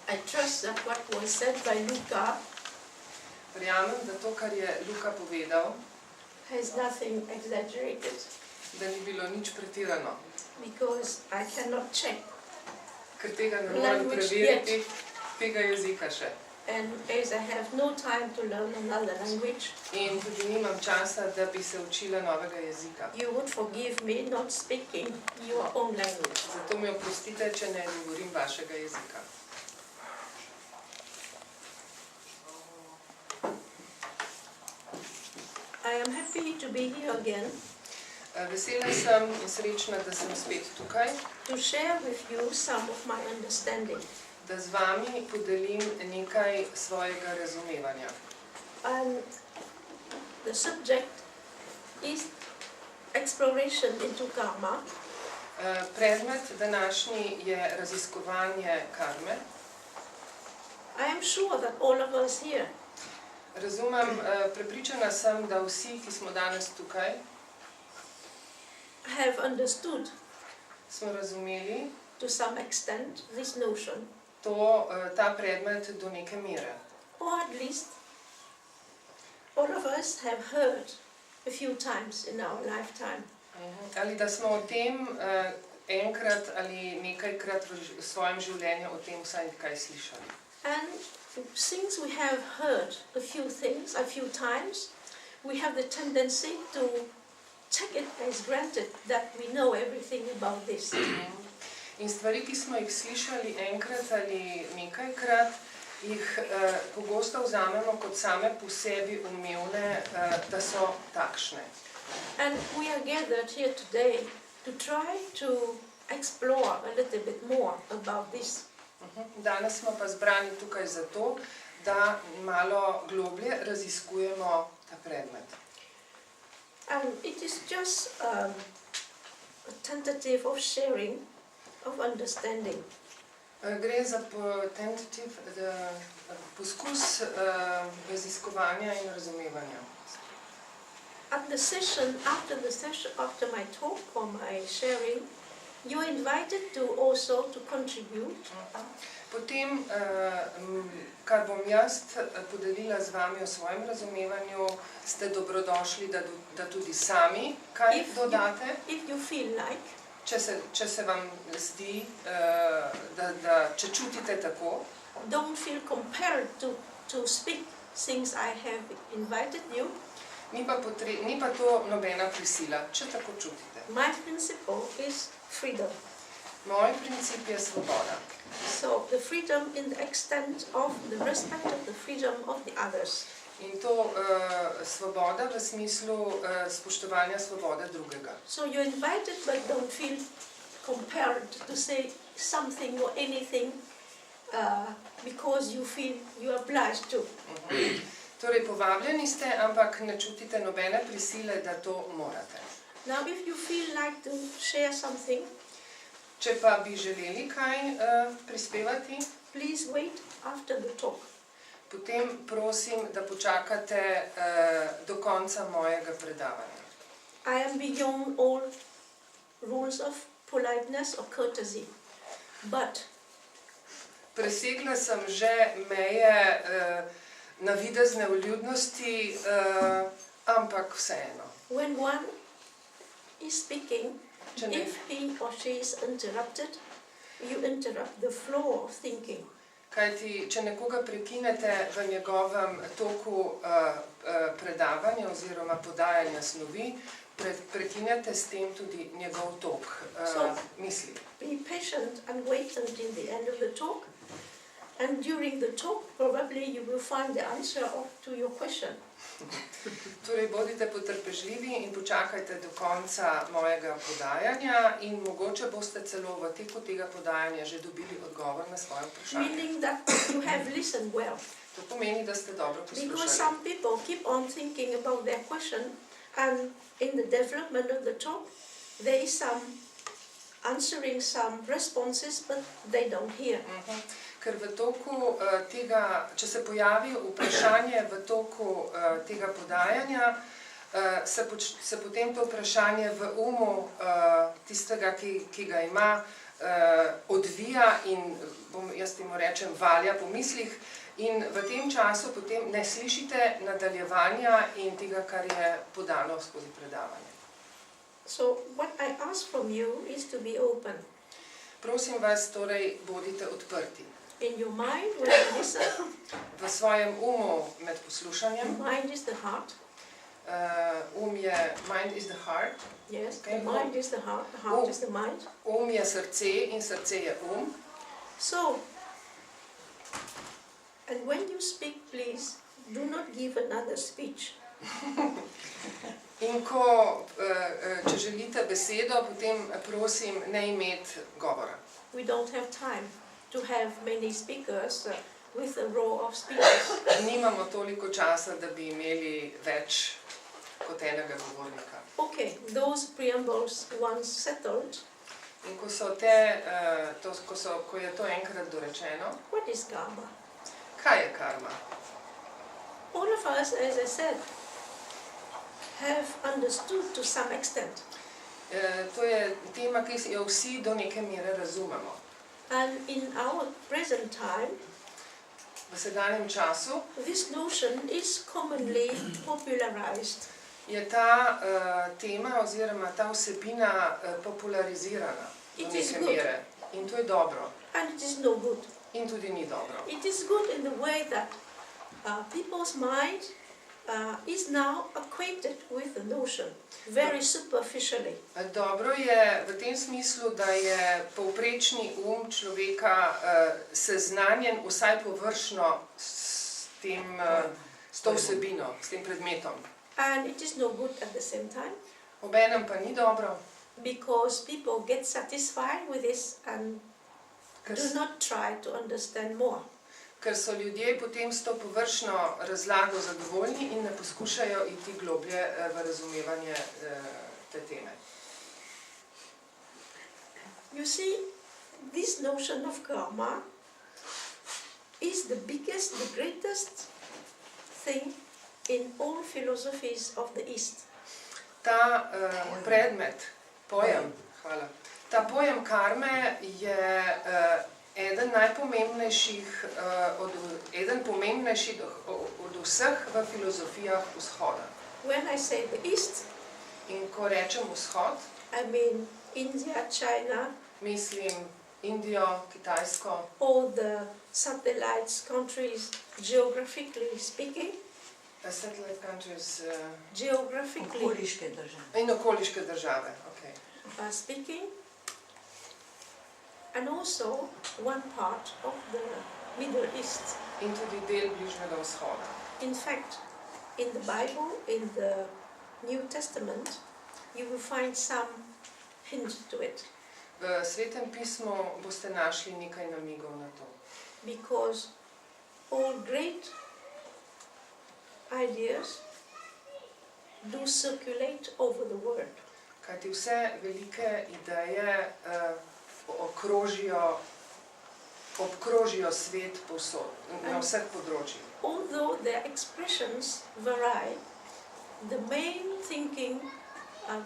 I trust that what was said by Luca Verjamem, da to, kar je Luka povedal, has nothing exaggerated, da ni bilo nič pretirano. because I cannot check. Ker tega ne morem preveriti, tega jezika še. And as I have no time to learn another language, In tudi nimam časa, da bi se učila novega jezika. you would forgive me not speaking your own language. Zato mi oprostite, če ne govorim vašega jezika. I am happy to be here again Vesela sem in srečna, da sem spet tukaj, to share with you some of my understanding. da z vami podelim nekaj svojega razumevanja. And the subject is exploration into karma. Predmet današnji je raziskovanje karme. I am sure that all of us here Razumem, prepričana sem, da vsi, ki smo danes tukaj, have understood smo razumeli to some extent this notion, ta predmet do neke mere. or at least all of us have heard a few times in our lifetime. Ali da smo o tem enkrat ali nekajkrat v svojem življenju o tem vsaj kaj slišali. And since we have heard a few things a few times, we have the tendency to take it as granted that we know everything about this. In stvari, ki smo jih slišali enkrat ali nekajkrat, jih pogosto vzamemo kot same po sebi umevne, da so takšne. And we are gathered here today to try to explore a little bit more about this. Danes smo pa zbrani tukaj zato, da malo globlje raziskujemo ta predmet. And it is just a tentative of sharing, of understanding. Gre za poskus raziskovanja in razumevanja. At the session, after my talk or my sharing, you are invited to also to contribute. Potem, kar bom jaz podelila z vami o svojem razumevanju, ste dobrodošli, da tudi sami kaj dodate. If you feel like, če se vam zdi, če čutite tako, don't feel compelled to speak things I have invited you. Ni pa to nobena prisila, če tako čutite. My principle is freedom. Moj princip je svoboda. So the freedom in the extent of the respect of the freedom of the others. In to svoboda v smislu spoštovanja svobode drugega. So you're invited, but don't feel compelled to say something or anything because you feel you are obliged to. Torej, povabljeni ste, ampak ne čutite nobene prisile, da to morate. Now, if you feel like to share something, če pa bi želeli kaj prispevati, please wait after the talk. Potem prosim, da počakate do konca mojega predavanja. I am beyond all rules of politeness or courtesy, but presegla sem že meje navidezne vljudnosti, ampak vseeno. When one is speaking, if he or she is interrupted, you interrupt the flow of thinking. Kajti, če nekoga prekinete v njegovem toku predavanja oziroma podajanja snovi, prekinete s tem tudi njegov tok misli. Be patient and wait until the end of the talk. And during the talk, probably you will find the answer to your question. Torej, bodite potrpežljivi in počakajte do konca mojega podajanja in mogoče boste celo v teku tega podajanja že dobili odgovor na svoje vprašanje. Meaning that you have listened well. To pomeni, da ste dobro Because poslušali. some people keep on thinking about their question, and in the development of the talk, there is some answering some responses, but they don't hear. Ker v toku tega, če se pojavi vprašanje v toku tega podajanja, se potem to vprašanje v umu tistega, ki ga ima, odvija in, jaz temu rečem, valja po mislih, in v tem času potem ne slišite nadaljevanja in tega, kar je podano skozi predavanje. So what I ask from you is to be open. Prosim vas, torej, bodite odprti. In your mind, when you listen, V svojem umu med poslušanjem, mind is the heart. mind is the heart, Yes, Okay, the mind is the heart is the mind. je srce in srce je So, and when you speak, please, do not give another speech. In ko, če želite besedo, potem prosim ne imeti govora. We don't have time to have many speakers with a row of speakers. Nimamo toliko časa, da bi imeli več kot enega govornika. Okay, those preambles once settled, In ko je to enkrat dorečeno, what is karma? kaj je karma? All of us, as I said, have understood to some extent. To je tema, ki jo vsi do neke mere razumemo. And in our present time, V sedanjem času this notion is commonly popularized. je ta tema oziroma ta vsebina popularizirana do It is neke good. mere. In to je dobro. And it is no good. In tudi ni dobro. It is good in the way that people's mind is now acquainted with the notion, very superficially. Dobro je v tem smislu, da je povprečni človeka seznanjen vsaj površno s to vsebino, s tem predmetom. And it is no good at the same time, Obenem pa ni dobro, because people get satisfied with this and ker, do not try to understand more. ker so ljudje potem s to površno razlago zadovoljni in ne poskušajo iti globlje v razumevanje te teme. You see, this notion of karma is the biggest, the greatest thing in all philosophies of the East. Ta predmet, pojem, ta pojem karme je eden najpomembnejših, eden pomembnejših od vseh v filozofijah vzhoda. When I say the East, In ko rečem vzhod, I mean India, China, mislim Indijo, Kitajsko, all the satellites countries, geographically speaking, satellite countries geographically Okoliške države. in okoliške države. Okay. Speaking, and also one part of the Middle East. In tudi del Bližnjega vzhoda. In fact, in the Bible, in the New Testament, you will find some hint to it. V Svetem pismu boste našli nekaj namigov na to. Because all great ideas do circulate over the world. Kajti vse velike ideje obkrožijo svet povsod, na vseh področjih. Although their expressions vary, the main thinking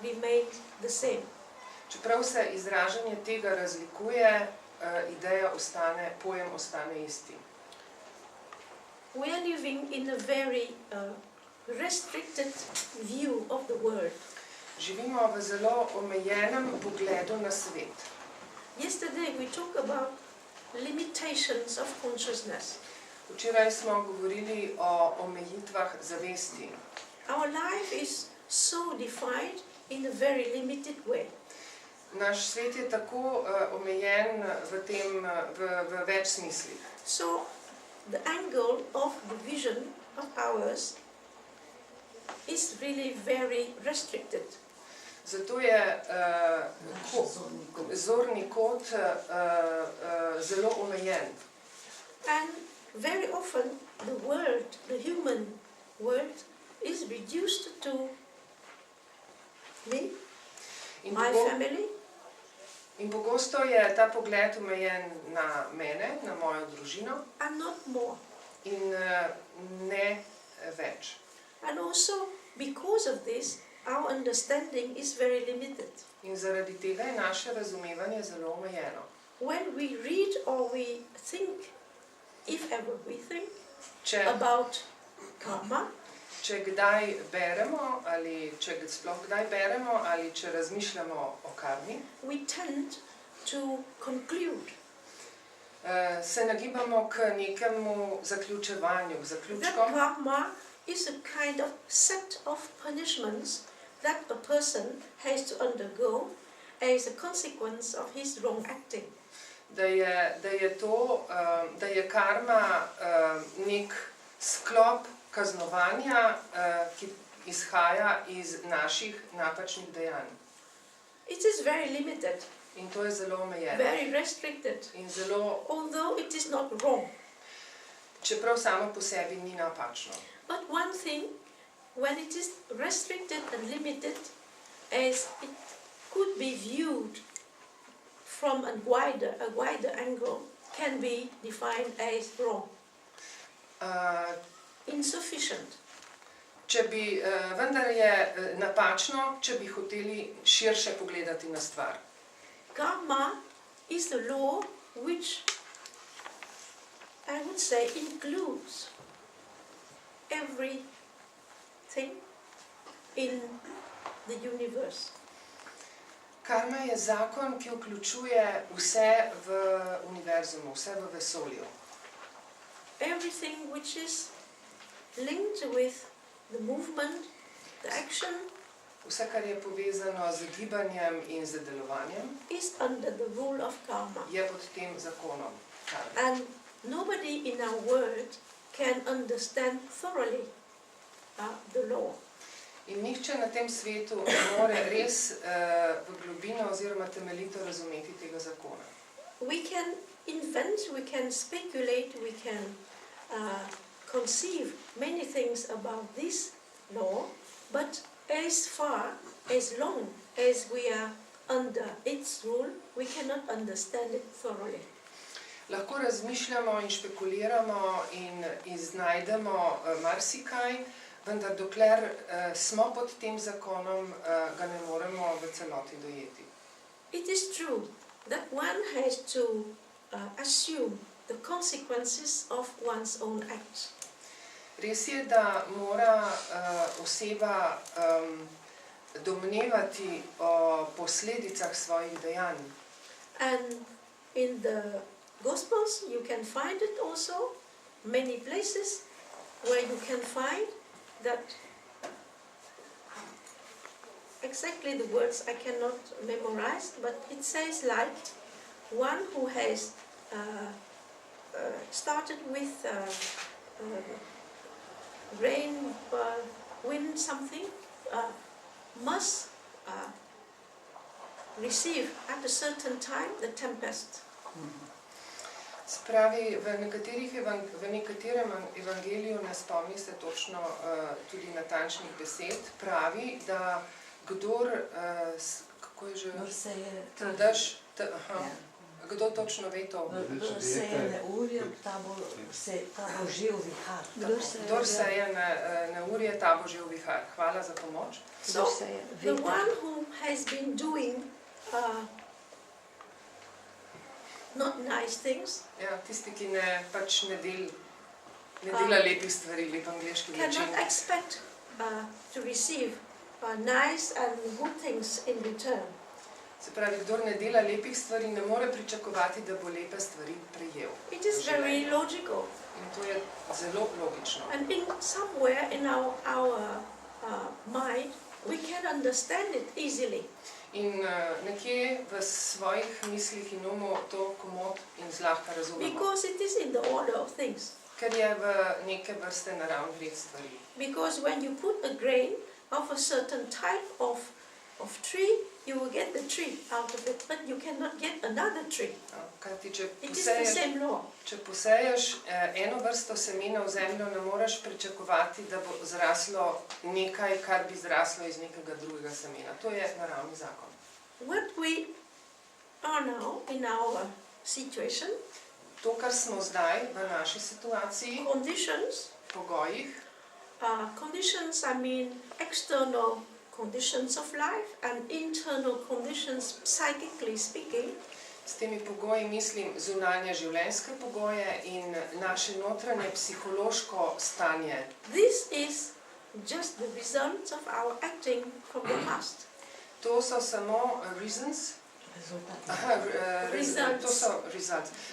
remains the same. Čeprav se izražanje tega razlikuje, pojem ostane isti. We are living in a very restricted view of the world. Živimo v zelo omejenem pogledu na svet. Yesterday we talked about limitations of consciousness. Včeraj smo govorili o omejitvah zavesti. Our life is so defined in a very limited way. Naš svet je tako omejen v več smislih. So the angle of the vision of ours is really very restricted. Zato je zorni kot zelo omejen. And very often the world, the human world, is reduced to me, my family, In pogosto je ta pogled omejen na mene, na mojo družino and not more. in ne več. And also, because of this, our understanding is very limited. In zaradi tega je naše razumevanje zelo omejeno. When we read or we think, if ever we think, Če, about karma, če kdaj beremo, ali če sploh kdaj beremo, ali če razmišljamo o karmi, we tend to conclude se nagibamo k nekemu zaključevanju, k that zaključkom, karma is a kind of set of punishments that a person has to undergo as a consequence of his wrong acting. da je karma nek sklop kaznovanja, ki izhaja iz naših napačnih dejanj. It is very limited, In to je zelo omejeno. very restricted, In zelo, although it is not wrong. čeprav samo po sebi ni napačno. But one thing, when it is restricted and limited, as it could be viewed from a wider angle, can be defined as wrong, insufficient. Vendar je napačno, če bi hoteli širše pogledati na stvar. Karma is a law which, I would say, includes everything in the universe. Karma je zakon, ki vključuje vse v univerzumu, vse v vesolju. Everything which is linked with the movement, the action, Vse, kar je povezano z gibanjem in z delovanjem, is under the rule of karma. je pod tem zakonom karme. And nobody in our world can understand thoroughly the law. In nihče na tem svetu ne more res v globino oziroma temeljito razumeti tega zakona. We can invent, we can speculate, we can conceive many things about this law, but as long as we are under its rule, we cannot understand it thoroughly. Lahko razmišljamo in špekuliramo in iznajdemo marsikaj, vendar dokler smo pod tem zakonom, ga ne moremo v celoti dojeti. It is true that one has to assume the consequences of one's own acts. Res je, da mora oseba domnevati o posledicah svojih dejanj. And in the Gospels you can find it also, many places where you can find that exactly the words I cannot memorize, but it says like one who has started with rain, wind, something, must receive at a certain time the tempest. Spravi, v nekaterem evangeliju, ne spomni se točno tudi natančnih besed, pravi, da kdor, kako je že? Kdo točno ve to? Kdor seje neurje, ta bo žel vihar. Kdor seje neurje, ta bo žel vihar. Hvala za pomoč. So, the one who has been doing not nice things, Ja, tisti, ki ne dela lepih stvari, lep angleški način. cannot expect to receive nice and good things in return. Se pravi, kdor ne dela lepih stvari, ne more pričakovati, da bo lepe stvari prejel. It is very logical. In to je zelo logično. And in somewhere in our mind, we can understand it easily. In nekje v svojih mislih in umu to komot in zlahka razumemo. Because it is in the order of things. Ker je v neke vrste naravni red stvari. Because when you put a grain of a certain type of tree, you will get the tree out of it, but you cannot get another tree. Kajti, It is the same law. če poseješ eno vrsto semena v zemljo, ne moreš pričakovati, da bo zraslo nekaj, kar bi zraslo iz nekega drugega semena. To je naravni zakon. What we are now in our situation, To, kar smo zdaj v naši situaciji, conditions, pogojih, conditions, I mean external conditions of life and internal conditions, psychically speaking. S temi pogoji mislim zunanje življenjske pogoje in naše notranje psihološko stanje. This is just the results of our acting from the past. To so samo reasons.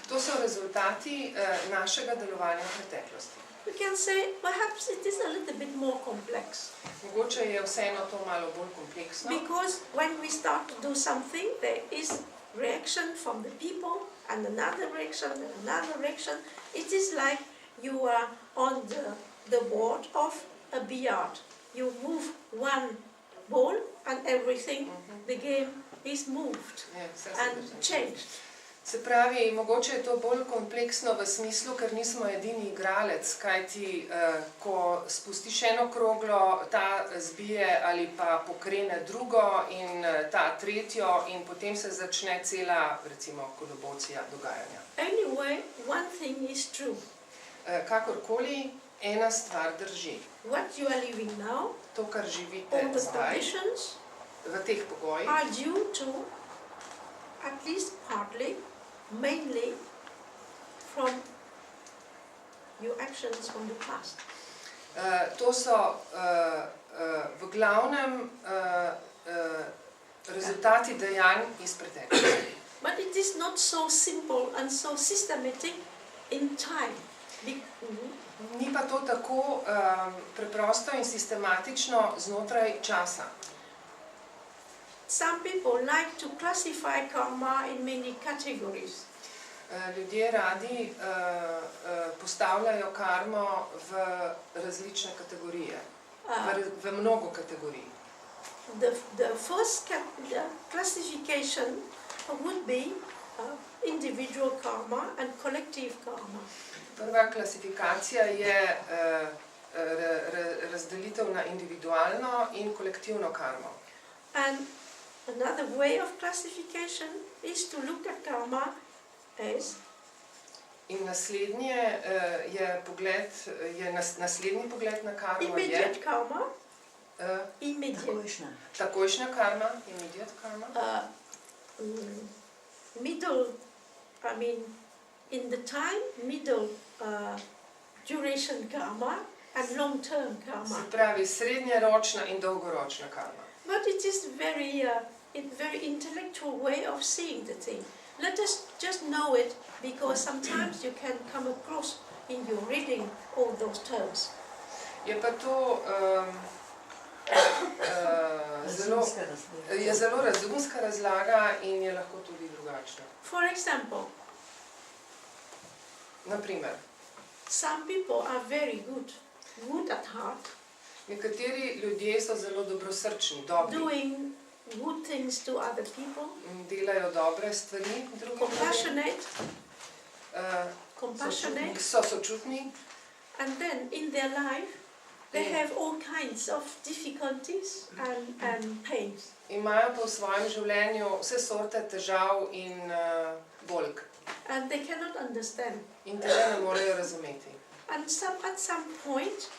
To so rezultati našega delovanja v preteklosti. We can say perhaps it is a little bit more complex. Mogoče je vseeno to malo bolj kompleksno. Because when we start to do something, there is reaction from the people and another reaction and another reaction. It is like you are on the board of a billiard. You move one ball and everything, the game is moved and changed. Se pravi, mogoče je to bolj kompleksno v smislu, ker nismo edini igralec, kajti ko spustiš eno kroglo, ta zbije ali pa pokrene drugo in ta tretjo in potem se začne cela, recimo, kolobocija dogajanja. Anyway, one thing is true. Kakorkoli, ena stvar drži. What you are living now, to, kar živite all the zdaj, conditions v teh pogojih, are due to, at least partly, mainly from your actions from the past. To so v glavnem rezultati dejanj iz preteklosti. But it is not so simple and so systematic in time. Ni pa to tako preprosto in sistematično znotraj časa. Some people like to classify karma in many categories. Ljudje radi postavljajo karmo v različne kategorije, v mnogo kategorij. The first classification would be individual karma and collective karma. Prva klasifikacija je razdelitev na individualno in kolektivno karmo. And another way of classification is to look at karma as in naslednje je pogled, naslednji pogled na karmo immediate karma, takojšnja karma, immediate karma, middle, I mean, in the time, middle duration karma and long-term karma. Se pravi srednjeročna in dolgoročna karma. But it is very intellectual way of seeing the thing. Let us just know it, because sometimes you can come across in your reading all those terms. Je pa to zelo razumska razlaga in je lahko tudi drugačna. For example, naprimer, some people are very good at heart, nekateri ljudje so zelo dobrosrčni, dobri, doing good things to other people, delajo dobre stvari drugim, compassionate, so sočutni, and then in their life they have all kinds of difficulties and pains. Imajo pa v svojem življenju vse sorte težav in bolk. And they cannot understand. In tega ne morejo razumeti. And at some point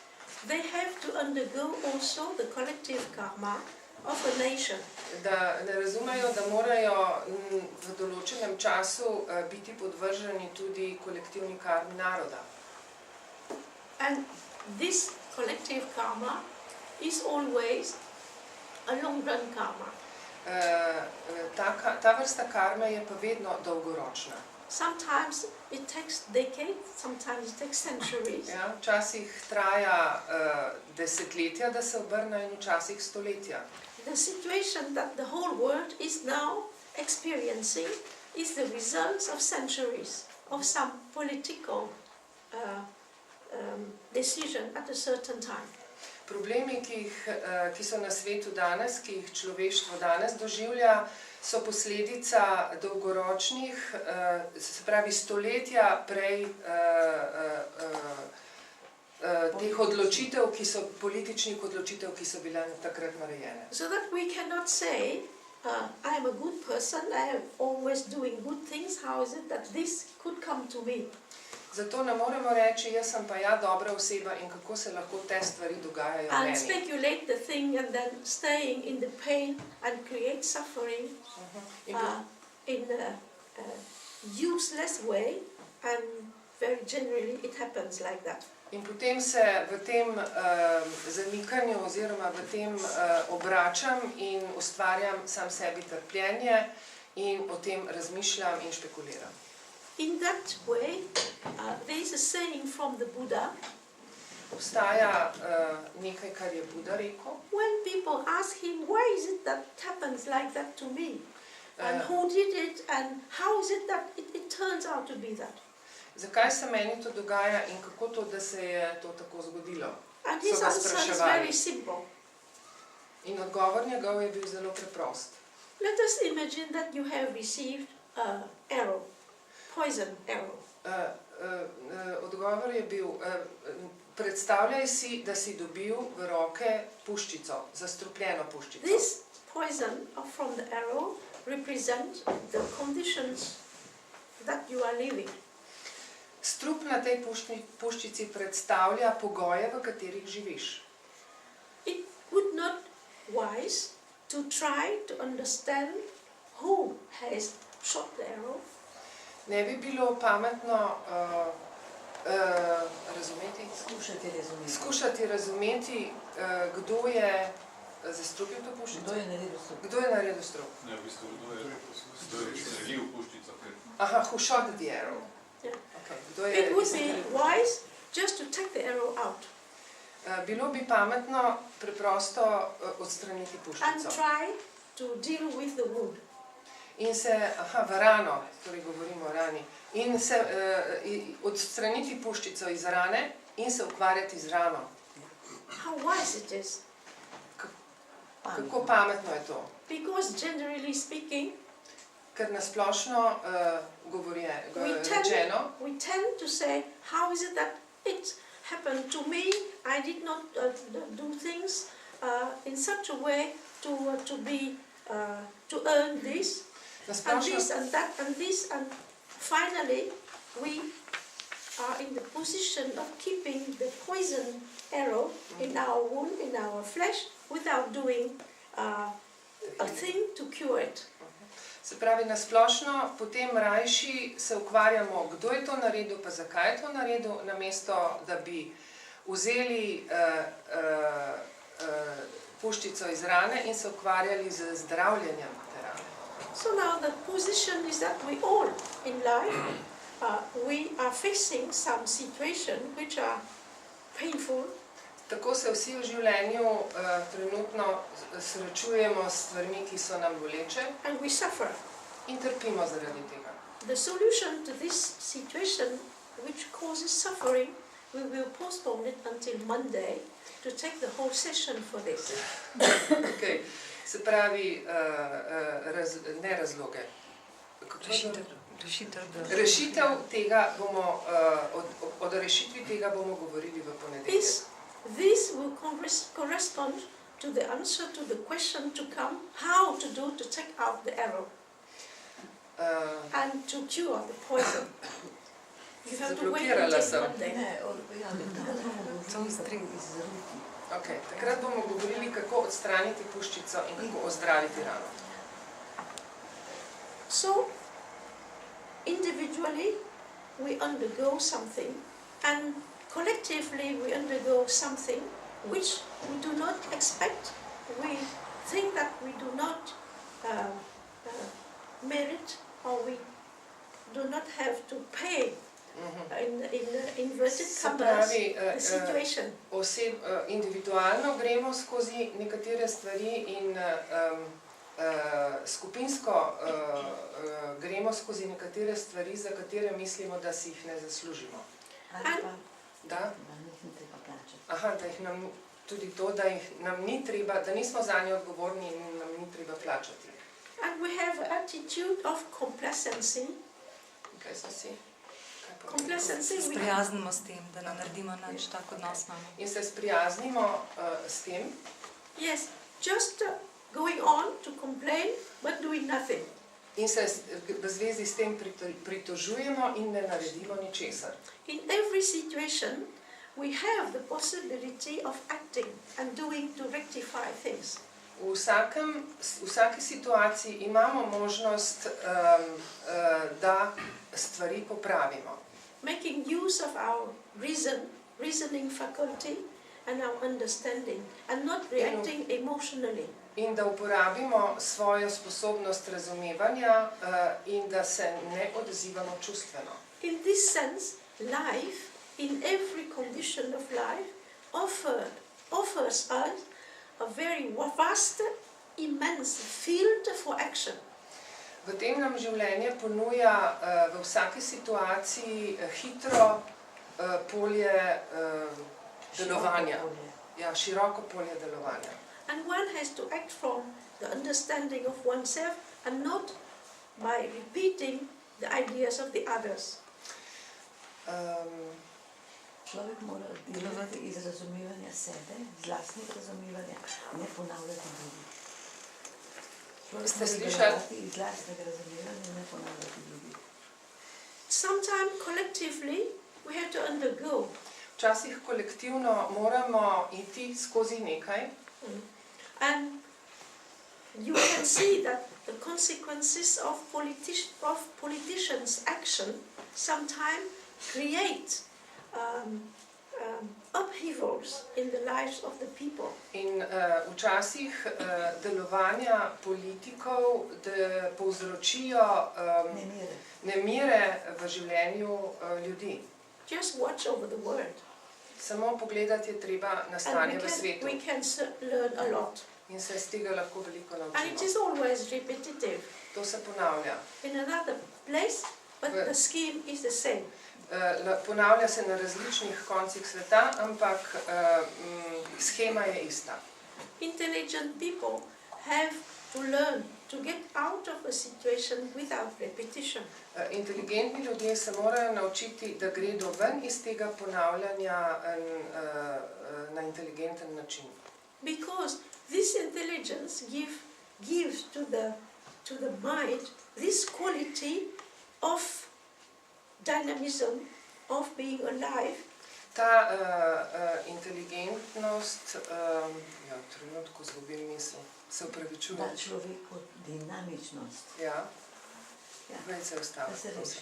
they have to undergo also the collective karma of a nation. Da ne razumejo, da morajo v določenem času biti podvrženi tudi kolektivni karmi naroda. And this collective karma is always a long-run karma. Ta vrsta karme je pa vedno dolgoročna. Sometimes it takes decades, sometimes it takes centuries. Ja, včasih traja desetletja, da se obrne, in včasih stoletja. The situation that the whole world is now experiencing is the results of centuries of some political decision at a certain time. Problemi, ki so na svetu danes, ki jih človeštvo danes doživlja, so posledica dolgoročnih, se pravi stoletja prej teh odločitev, političnih odločitev, ki so bile takrat narejene. So that we cannot say, I am a good person, I am always doing good things, how is it that this could come to me? Zato ne moremo reči, jaz sem pa ja dobra oseba in kako se lahko te stvari dogajajo and meni. speculate the thing and then staying in the pain and create suffering In in a useless way, and very generally it happens like that. In potem se v tem zamikanju oziroma v tem obračam in ustvarjam sam sebi trpljenje in o tem razmišljam in špekuliram. In that way, there is a saying from the Buddha. Obstaja nekaj, kar je Buda rekel. When people ask him, why is it that it happens like that to me? And who did it, and how is it that it turns out to be that? Zakaj se meni to dogaja in kako to, da se je to tako zgodilo? And his answer is very simple. In odgovor njegov je bil zelo preprost. Let us imagine that you have received an arrow, poison arrow. Odgovor je bil, predstavljaj si, da si dobil v roke puščico, zastrupljeno puščico. This poison from the arrow represents the conditions that you are living. Strup na tej puščici predstavlja pogoje, v katerih živiš. It would not wise to try to understand who has shot the arrow. Ne bi bilo pametno skušati razumeti, kdo je zastrupil to puščico. Kdo je naredil strup? Ne, v bistvu, kdo je strelil puščico. Aha, who shot the arrow. Yeah. Okay. It would be wise just to take the arrow out Bilo bi pametno preprosto odstraniti and puščico. try to deal with the wound. In se, v rano, torej govorimo o rani, in se odstraniti puščico iz rane in se ukvarjati z rano. How wise it is. Kako pametno je to? Because generally speaking, Ker nasplošno rečeno, we tend to say, how is it that it happened to me? I did not do things in such a way to earn this, and this and that and this, and finally we are in the position of keeping the poison arrow in our wound, in our flesh, without doing a thing to cure it. Se pravi, nasplošno potem rajši se ukvarjamo, kdo je to naredil, pa zakaj je to naredil, namesto da bi vzeli puščico iz rane in se ukvarjali z zdravljenjem te rane. So now the position is that we all in life, we are facing some situations which are painful. Tako se vsi v življenju trenutno srečujemo s stvarmi, ki so nam boleče, And we suffer. in trpimo zaradi tega. The solution to this situation, which causes suffering, we will postpone it until Monday to take the whole session for this. Okay. Se pravi, ne razloge. Rešitev tega bomo, od rešitvi tega bomo govorili v ponedeljek. This will correspond to the answer to the question to come, how to do to take out the arrow and to cure the poison. You have to wait until Monday. Okay. Takrat bomo govorili, kako odstraniti puščico in kako ozdraviti rano. So, individually we undergo something, and collectively we undergo something which we do not expect. We think that we do not merit, or we do not have to pay in inverted commas the situation. Individualno gremo skozi nekatere stvari in skupinsko gremo skozi nekatere stvari, za katere mislimo, da si jih ne zaslužimo. Da? Aha, da jih nam, tudi to, da jih nam ni treba, da nismo zanje odgovorni in nam ni treba plačati. And we have an attitude of complacency. Kaj so si? Complacency. Sprijaznimo s tem, da ne naredimo nič, tak odnos imamo. In se sprijaznimo s tem? Yes, just going on to complain, but doing nothing. in se v zvezi s tem pritožujemo in ne naredimo ničesar. In every situation, we have the possibility of acting and doing to rectify things. V vsaki situaciji imamo možnost, da stvari popravimo. Making use of our reasoning faculty and our understanding, and not reacting emotionally. In da uporabimo svojo sposobnost razumevanja in da se ne odzivamo čustveno. In this sense, life, in every condition of life, offers us a very vast, immense field for action. V tem nam življenje ponuja v vsaki situaciji hitro polje delovanja. Ja, široko polje delovanja. And one has to act from the understanding of oneself and not by repeating the ideas of the others. Človek mora delovati iz razumevanja sebe, iz lastnega razumevanja, ne ponavljati drugih. Ste slišali? Iz lastnega razumevanja, ne ponavljati drugih. Sometimes collectively we have to undergo. Včasih kolektivno moramo iti skozi nekaj. And you can see that the consequences of politicians' action sometimes create upheavals in the lives of the people. In včasih delovanja politikov povzročijo nemire v življenju ljudi. Just watch over the world. Samo pogledati je treba na stanje v svetu. We can learn a lot. In se iz tega lahko veliko And it naučimo. is always repetitive. To se ponavlja. In another place, but the scheme is the same. Ponavlja se na različnih koncih sveta, ampak shema je ista. Intelligent people have to learn to get out of a situation without repetition. Inteligentni ljudje se morajo naučiti, da gredo ven iz tega ponavljanja na inteligenten način. Because this intelligence gives to the mind this quality of dynamism, of being alive. Ta inteligentnost, trenutku zgubim misel, se upravičujem. Da človeku dinamičnost. Ja, več se ustavi. Da se reši.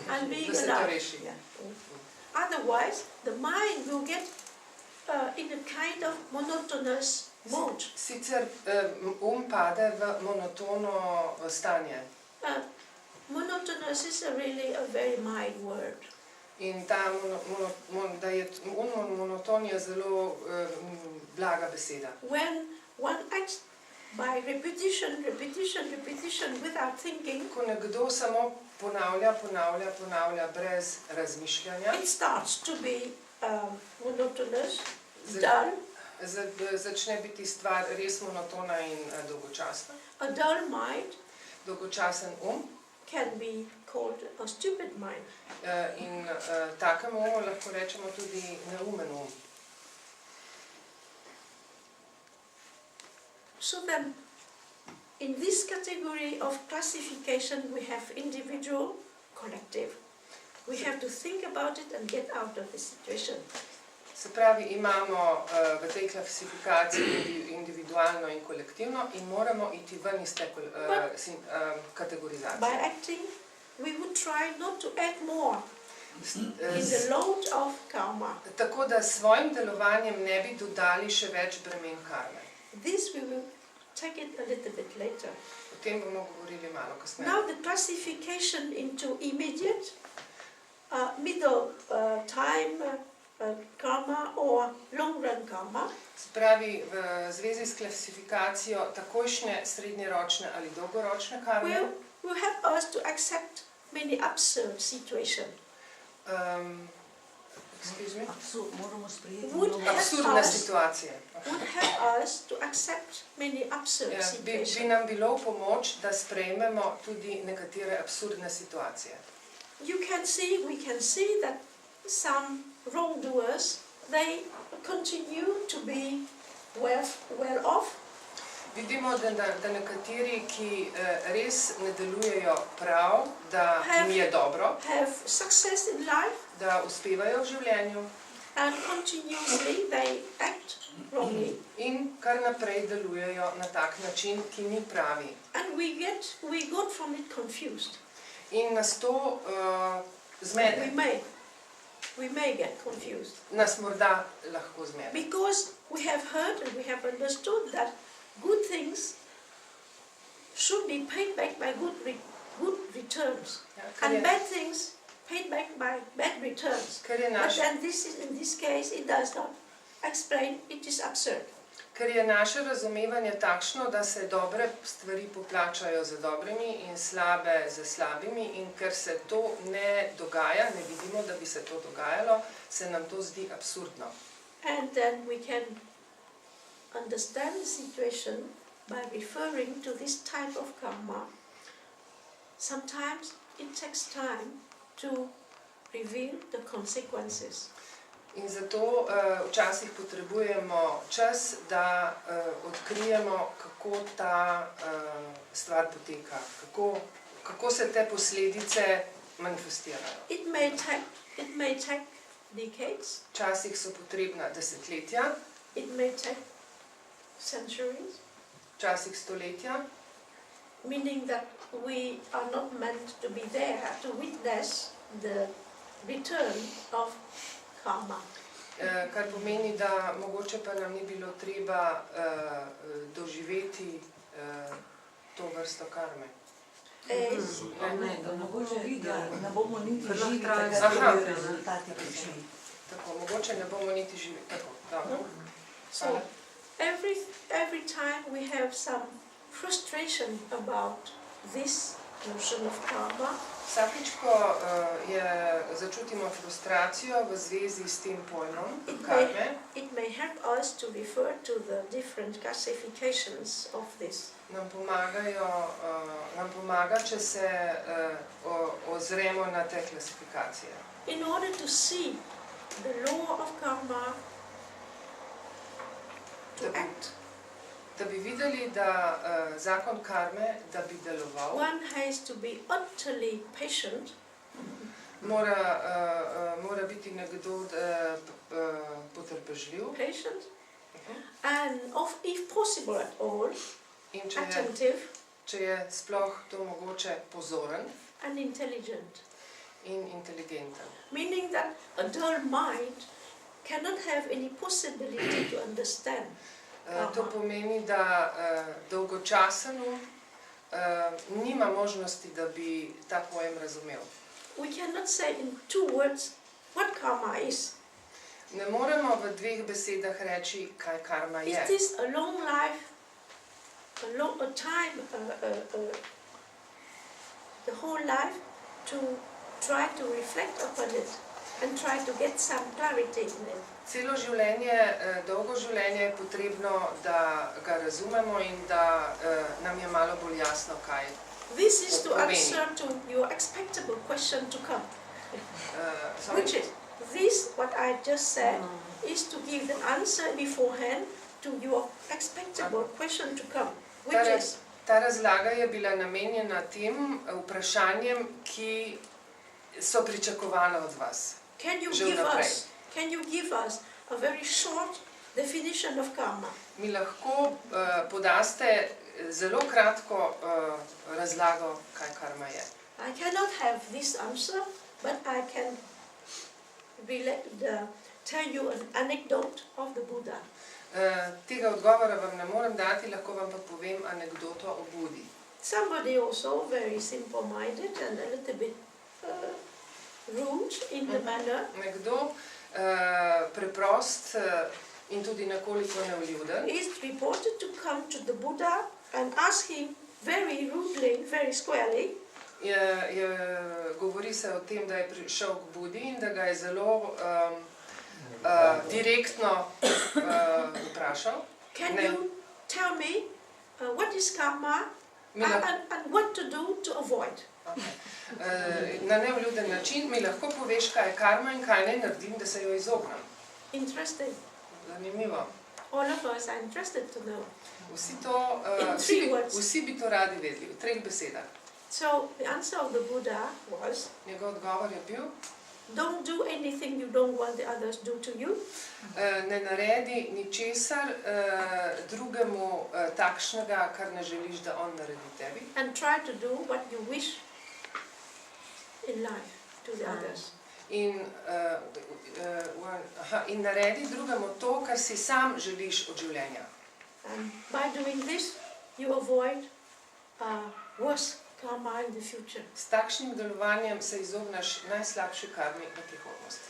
And being Da se to alive. reši. Ja. Otherwise, the mind will get in a kind of monotonous mode. Sicer pade v monotono stanje. Monotonous is really a very mild word. In ta monoton je zelo blaga beseda. When one acts by repetition without thinking, Ko nekdo samo ponavlja brez razmišljanja, it starts to be monotonous, dull. Začne biti stvar res monotona in dolgočasna. A dull mind Dolgočasen can be called a stupid mind. In takemu lahko rečemo tudi neumen So then, in this category of classification, we have individual, collective. We have to think about it and get out of the situation. Se pravi, imamo v tej klasifikaciji individualno in kolektivno in moramo iti ven iz te kategorizacije. By acting, we would try not to add more in the load of karma. Tako da s svojim delovanjem ne bi dodali še več bremen karme. This we will take it a little bit later. O tem bomo govorili malo kasneje. Now the classification into immediate, middle time karma or long run karma. Se pravi, v zvezi s klasifikacijo takojšnje, srednjeročne ali dolgoročne karme will help us to accept many absurd situations. Moramo sprejeti absurdne situacije. Would help us to accept many absurd Bi situations. nam bilo v pomoč, da sprejmemo tudi nekatere absurdne situacije. We can see that some wrongdoers, they continue to be well off. Vidimo, da nekateri, ki res ne delujejo prav, da jim je dobro, have success in life, da uspevajo v življenju and continuously they act wrongly. in kar naprej delujejo na tak način, ki ni pravi. And we got from it confused. In nas to zmede, We may get confused. nas morda lahko zmede. Because we have heard and we have understood that good things should be paid back by good returns. Ja, And bad things paid back by bad returns. ker je But naš then in this case it does not explain, it is absurd. Ker je naše razumevanje takšno, da se dobre stvari poplačajo z dobrimi in slabe z slabimi, in ker se to ne dogaja, ne vidimo, da bi se to dogajalo, se nam to zdi absurdno. And then we can understand the situation by referring to this type of karma. Sometimes it takes time to reveal the consequences. In zato včasih potrebujemo čas, da odkrijemo, kako ta stvar poteka, kako se te posledice manifestirajo. It may take decades, Včasih so potrebna desetletja, it may take centuries, včasih stoletja, meaning that we are not meant to be there to witness the return of karma. kar pomeni, da mogoče pa nam ni bilo treba doživeti to vrsto karme. Ne, da mogoče ne bomo niti živi, Aha. da bodo rezultati prišli. Tako, mogoče ne bomo niti živeli. Tako, dobro. So every time we have some frustration about this notion of karma, Vsakič, ko začutimo frustracijo v zvezi s tem pojmom karme, it may help us to refer to the different classifications of this. nam pomaga, če se ozremo na te klasifikacije. In order to see the law of karma, to act, Da bi videli, da zakon karme, da bi deloval, one has to be utterly patient mora biti nekdo potrpežljiv and if possible at all, in attentive če je sploh to mogoče pozoren and intelligent. in inteligenten. Meaning that a dull mind cannot have any possibility to understand. To pomeni, da dolgočasen nima možnosti, da bi ta pojem razumel. We cannot say in 2 words what karma is. Ne moremo v 2 besedah reči, kaj karma je. It is a long life, a time, the whole life to try to reflect upon it and try to get some clarity in it. Celo življenje, dolgo življenje je potrebno, da ga razumemo in da nam je malo bolj jasno, kaj This is to pomeni. answer to your expectable question to come. Sorry? Which is, this, what I just said, is to give the answer beforehand to your expectable question to come. Which is, Ta razlaga je bila namenjena tem vprašanjem, ki so pričakovane od vas. can you že give us a very short definition of karma? Mi lahko podaste zelo kratko razlago, kaj karma je. I cannot have this answer, but I can tell you an anecdote of the Buddha. Tega odgovora vam ne morem dati, lahko vam pa povem anekdoto o Budi. Somebody also very simple-minded and a little bit rude in the manner. Nekdo preprost in tudi nekoliko nevljuden Is reported to come to the Buddha and ask him very rudely, very squarely, govori se o tem, da je prišel k Budi in da ga je zelo direktno vprašal. can you tell me what is karma and what to do to avoid? Na nevljuden način mi lahko poveš, kaj je karma in kaj naj naredim, da se jo izognem. Interesting. Zanimivo. All of us are interested to know. Vsi bi to radi vedeli, v 3 besedah. So the answer of the Buddha was, Njegov odgovor je bil, don't do anything you don't want the others do to you. ne naredi ničesar drugemu takšnega, kar ne želiš, da on naredi tebi. And try to do what you wish in life to the others. In naredi drugemu to, kar si sam želiš od življenja. And by doing this, you avoid worse karma in the future. S takšnim delovanjem se izogneš najslabši karmi na prihodnosti.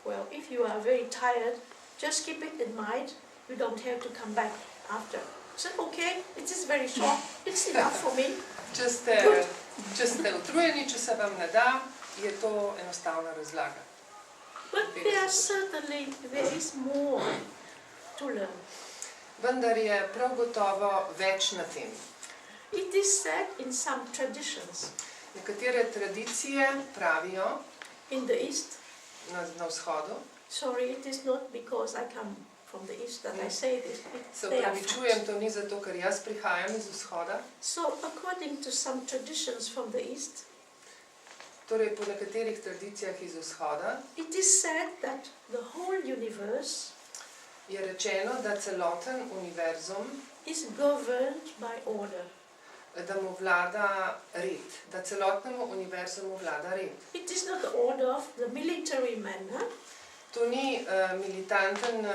Well, if you are very tired, just keep it in mind. You don't have to come back after. So, okay, it is very short. It's enough for me. Če ste utrujeni, če se vam ne da, je to enostavna razlaga. But there is more to learn. Vendar je prav gotovo več na tem. It is said in some traditions. Nekatere tradicije pravijo in the East. Na vzhodu. Sorry, it is not because I come from the East that I say this. Se opravičujem, to ni zato, ker jaz prihajam iz vzhoda. So, according to some traditions from the East, torej po nekaterih tradicijah iz vzhoda, it is said that the whole universe je rečeno, da celoten univerzum is governed by order. Da mu vlada red, da celotnemu univerzumu vlada red. It is not the order of the military manner. To ni militanten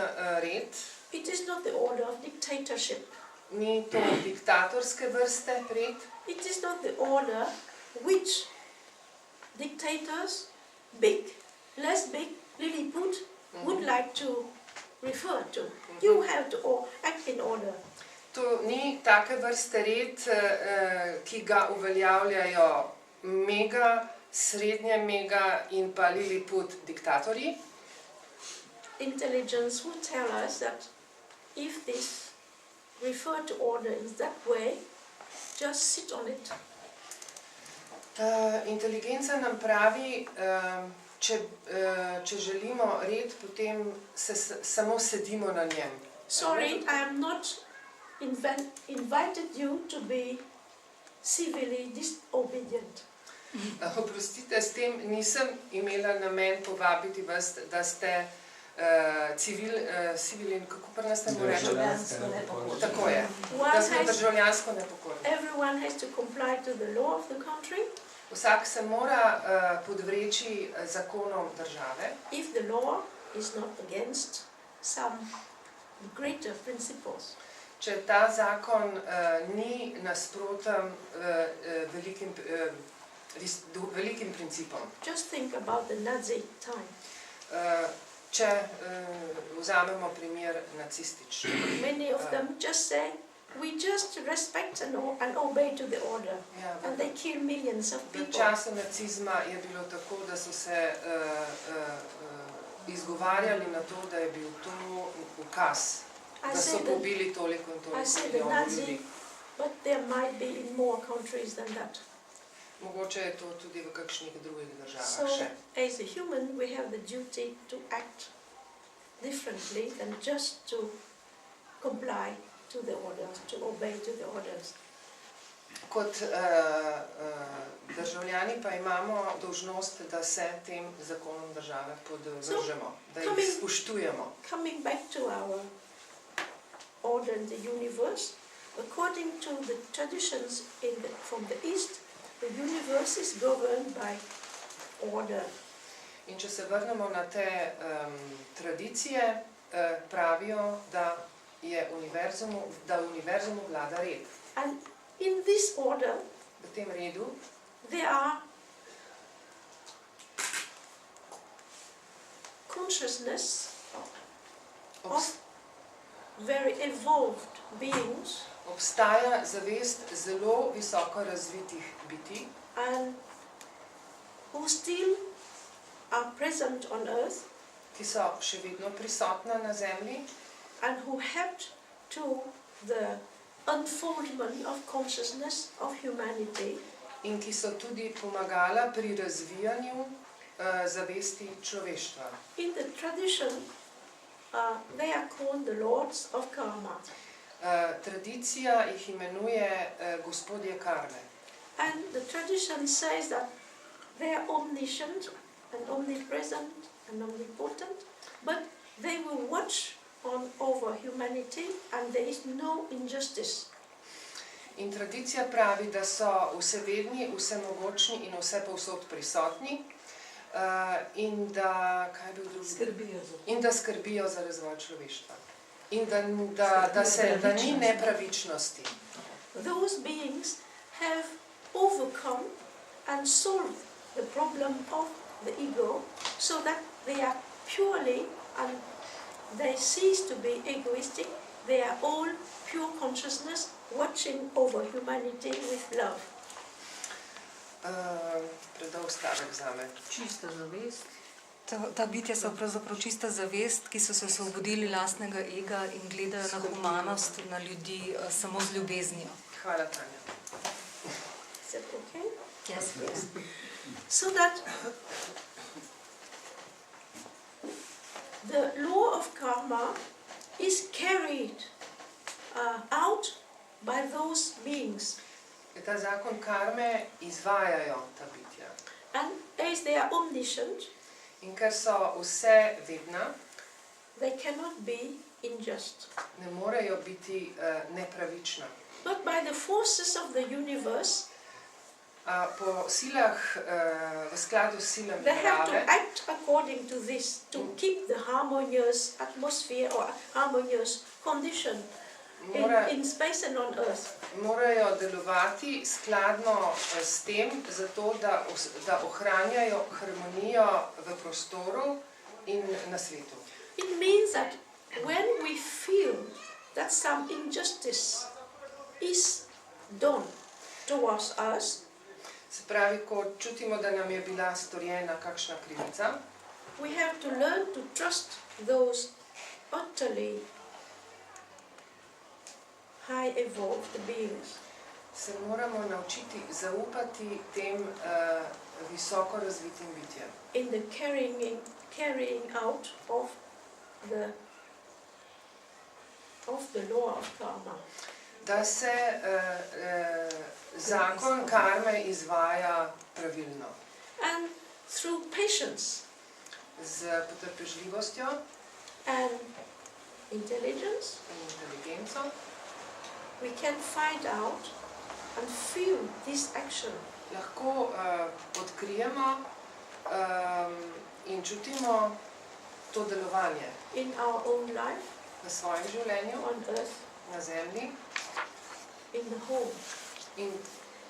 red. It is not the order of dictatorship. Ni to diktatorske vrste red. It is not the order which dictators, big, less big, Lilliput, would like to refer to. You have to act in order. To ni take vrste red, ki ga uveljavljajo mega, srednje mega in pa Lilliput diktatorji. Intelligence would tell us that if this refer to order in that way, just sit on it. Inteligenca nam pravi, če želimo red, potem se samo sedimo na njem. Sorry, I am not invited you to be civilly disobedient. Oprostite, s tem nisem imela namen povabiti vas, da ste civilin, kako pa nas temu rečemo? Državljansko nepokorni. Tako je, da smo državljansko nepokorni. Everyone has to comply to the law of the country. Vsak se mora podvreči zakonom države. If the law is not against some greater principles. Če ta zakon ni nasproten velikim principom. Just think about the Nazi time. Če vzamemo primer nacistični. Many of them just say, we just respect and obey to the order. Ja, and they kill millions of people. V času nacizma je bilo tako, da so se izgovarjali na to, da je bil to ukaz. Da so pobili toliko in toliko milijonov ljudi. But there might be in more countries than that. Mogoče je to tudi v kakšnih drugih državah so, še. As a human, we have the duty to act differently than just to comply to the orders, to obey to the orders. Kot državljani pa imamo dolžnost, da se tem zakonom države podvržemo, da jih spoštujemo. Coming back to our order in the universe, according to the traditions from the East, the universe is governed by order. In če se vrnemo na te tradicije, pravijo, da univerzumu vlada red. And in this order, v tem redu, there are consciousness of very evolved beings. Obstaja zavest zelo visoko razvitih bitij, and who still are present on earth, ki so še vedno prisotna na zemlji, and who helped to the unfoldment of consciousness of humanity, in ki so tudi pomagala pri razvijanju zavesti človeštva. In the tradition they are called the lords of karma. Tradicija jih imenuje gospodje karme. And the tradition says that they are omniscient and omnipresent and omnipotent, but they will watch over humanity and there is no injustice. In tradicija pravi, da so vsevedni, vsemogočni in vsepovsod prisotni in da, kaj je bil drugi? In da skrbijo za razvoj človeštva. In da ni nepravičnosti. Those beings have overcome and solved the problem of the ego so that they are purely and they cease to be egoistic. They are all pure consciousness watching over humanity with love. Predolg stavek zame. Čista zavest. Ta bitja so pravzaprav čista zavest, ki so se osvobodili lastnega ega in gledajo na humanost, na ljudi samo z ljubeznijo. Hvala, Tanja. Is that okay? Yes, yes. So that the law of karma is carried out by those beings. Ta zakon karme izvajajo ta bitja. And as they are omniscient, In ker so vse vedna, they cannot be unjust. ne morejo biti nepravična. But by the forces of the universe, Po silah, v skladu s silami they have to narave, act according to this, to keep the harmonious atmosphere or harmonious condition in space and on earth. morajo delovati skladno s tem, zato da ohranjajo harmonijo v prostoru in na svetu. It means that when we feel that some injustice is done towards us, Se pravi, ko čutimo, da nam je bila storjena kakšna krivica, we have to learn to trust those utterly high evolved beings. se moramo naučiti zaupati tem visoko razvitim bitjem. In the carrying out of the law of karma. Da se zakon karme izvaja pravilno. And through patience Z potrpežljivostjo and intelligence, in inteligenco we can find out and feel this action. lahko odkrijemo in čutimo to delovanje In our own life, v svojem življenju, on earth, na zemlji in the whole. in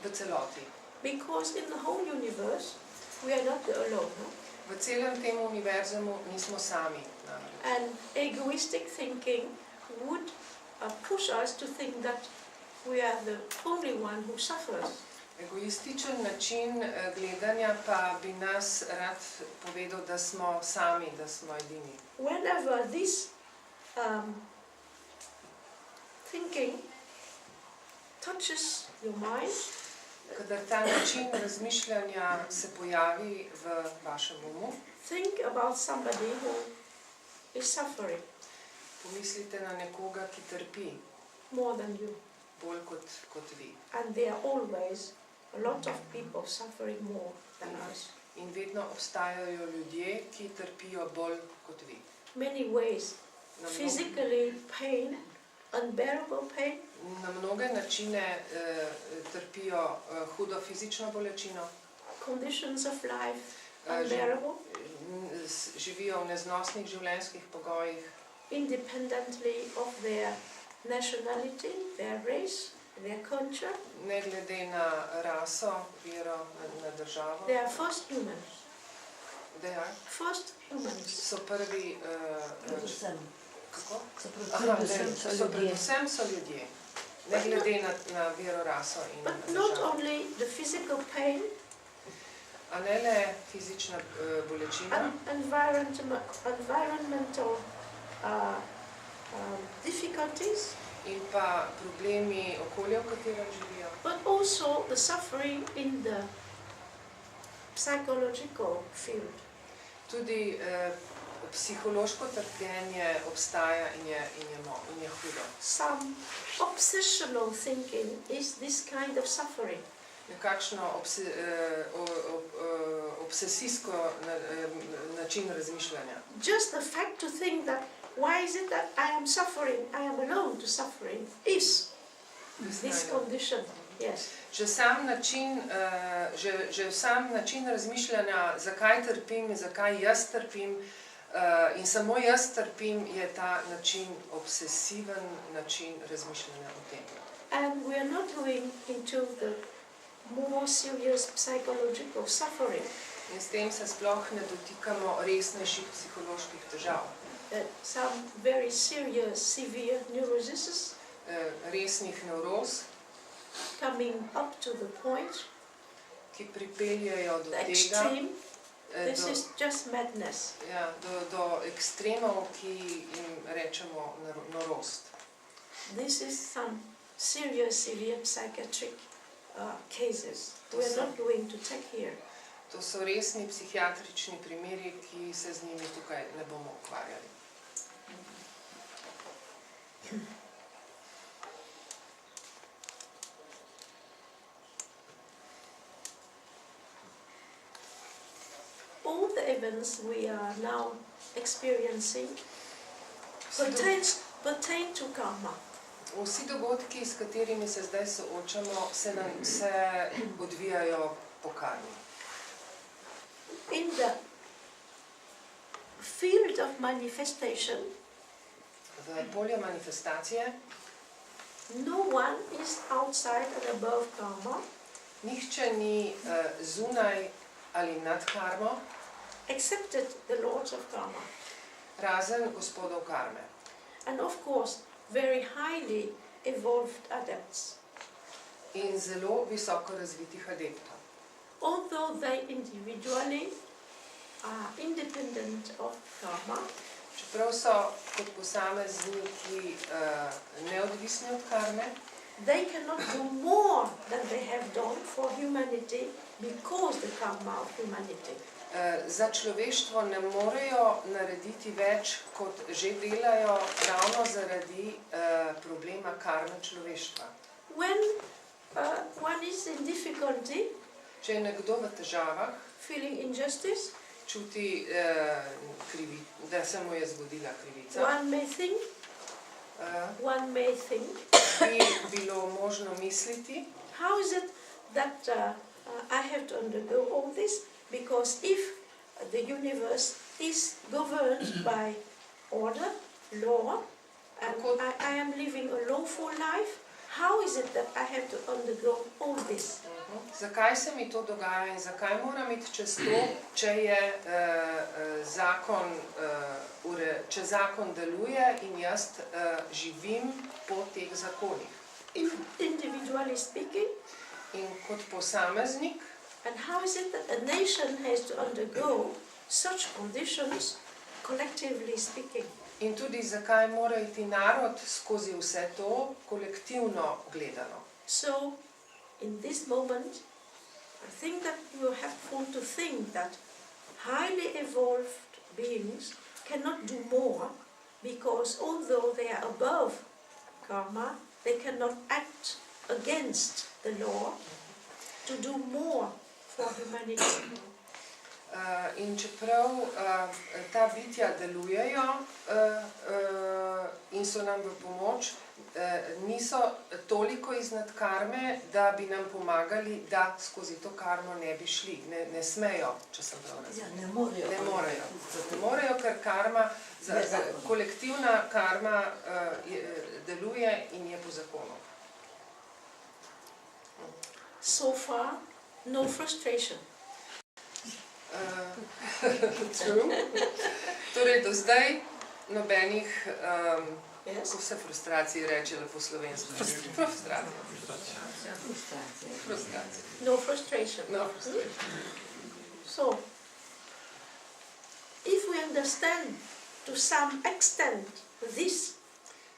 v celoti. Because in the whole universe, we are not alone. No? V celem tem univerzumu nismo sami. Namreč. And egoistic thinking would push us to think that we are the only one who suffers. Egoističen način gledanja pa bi nas rad povedal, da smo sami, da smo edini. Whenever this thinking touches your mind, Kadar ta način razmišljanja se pojavi v vašem umu, think about somebody who is suffering pomislite na nekoga, ki trpi more than you. bolj kot vi. And there are always a lot of people suffering more than us. In vedno obstajajo ljudje, ki trpijo bolj kot vi. Many ways. Na mnoge, Physically pain, unbearable pain, na mnoge načine trpijo hudo fizično bolečino, conditions of life, ži- unbearable, živijo v neznosnih življenjskih pogojih, independently of their nationality, their race, their culture. ne glede na raso, vero, na državo. They are first humans. First Humans. so prvi... Predvsem. Kako? So Predvsem so ljudje, ne glede na vero, raso in But not državo. only the physical pain A ne le fizična bolečina, and environmental difficulties, in pa problemi okolja, v katerem živijo, but also the suffering in the psychological field. tudi psihološko trpljenje obstaja in je hudo. Some obsessional thinking is this kind of suffering. Nekakšno obsesijsko način razmišljanja. Just the fact to think that why is it that I am suffering, I am alone to suffering, is this condition. Yes. Že sam način razmišljanja, zakaj trpim, zakaj jaz trpim in samo jaz trpim, je ta način, obsesiven način razmišljanja o tem. And we are not going into the more serious psychological suffering. In s tem se sploh ne dotikamo resnejših psiholoških težav. Some very serious, severe neuroses. Resnih nevroz, coming up to the point, ki pripeljajo do tega, extreme, this is just madness. Ja, do ekstremov, ki jim rečemo norost. This is some serious, severe psychiatric cases. We are not going to take here. To so resni psihiatrični primeri, ki se z njimi tukaj ne bomo ukvarjali. All the events we are now experiencing pertain to karma. Vsi dogodki, s katerimi se zdaj soočamo, se odvijajo po karmi. In the field of manifestation, v polju manifestacije, no one is outside and above karma. Nihče ni zunaj ali nad karmo, excepted the lords of karma. Razen gospodov karme. And of course, very highly evolved adepts. In zelo visoko razvitih adeptov. Although they individually are independent of karma, čeprav so kot posamezniki neodvisni od karme, they cannot do more than they have done for humanity because the karma of humanity. Za človeštvo ne morejo narediti več, kot že delajo, ravno zaradi problema karme človeštva. When one is in difficulty, če je nekdo v težavah, feeling injustice, čuti, da se mu je zgodila krivica, one may think, bi bilo možno misliti, how is it that I have to undergo all this? Because if the universe is governed by order, law, and I am living a lawful life, how is it that I have to undergo all this? Zakaj se mi to dogaja in zakaj moram iti čez to, če zakon deluje in jaz živim po teh zakonih? Individually speaking, in kot posameznik, and how is it that a nation has to undergo such conditions, collectively speaking? In tudi zakaj mora iti narod skozi vse to, kolektivno gledano. So, in this moment, I think that you have to think that highly evolved beings cannot do more, because although they are above karma, they cannot act against the law to do more for humanity. In čeprav ta bitja delujejo in so nam v pomoč, niso toliko iznad karme, da bi nam pomagali, da skozi to karmo ne bi šli. Ne smejo, če sem prav razumela. Ja, ne morejo. Ne morejo, ker karma, kolektivna karma deluje in je po zakonu. So far, no frustration. True. Torej, do zdaj nobenih, Yes. ko se frustraciji reče po slovensko? Frustracija. No frustration. No frustration. So, if we understand to some extent this,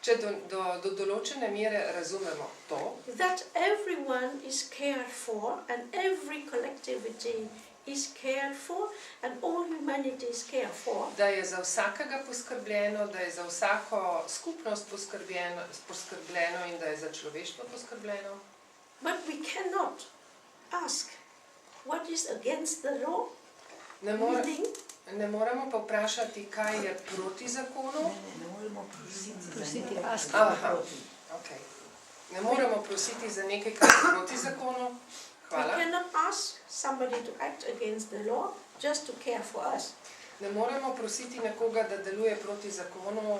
Če do določene mere razumemo to, that everyone is cared for and every collectivity is cared for and all humanity is cared for, da je za vsakega poskrbljeno, da je za vsako skupnost poskrbljeno in da je za človeštvo poskrbljeno. but we cannot ask what is against the law. Meaning, Ne moremo pa vprašati, kaj je proti zakonu. Ne moremo prositi Aha, okay. Ne moremo prositi za nekaj, kar je proti zakonu. we Hvala. cannot ask somebody to act against the law just to care for us. Ne moremo prositi nekoga, da deluje proti zakonu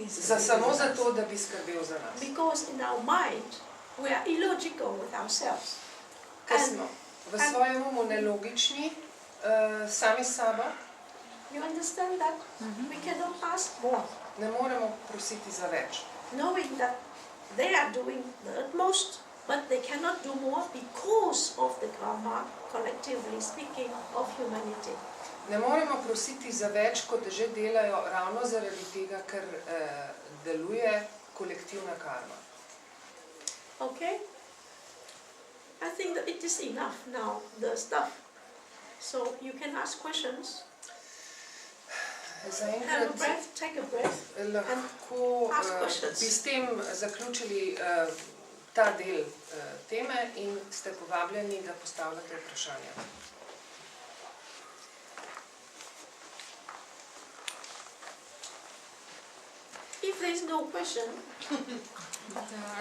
samo zato, da bi skrbel za nas. Because in our mind, we are illogical with ourselves. Ker smo v svojem umu nelogični sami s sabo. You understand that? We cannot ask more, Ne moremo prositi za več. knowing that they are doing the utmost, but they cannot do more because of the karma, collectively speaking, of humanity. Ne moremo prositi za več, kot že delajo, ravno zaradi tega, ker deluje kolektivna karma. Okay? I think that it is enough now, the stuff. So you can ask questions. Have a Zaenkrat breath, take a breath. lahko Ask questions. bi s tem zaključili ta del teme in ste povabljeni, da postavljate vprašanja. If there is no question,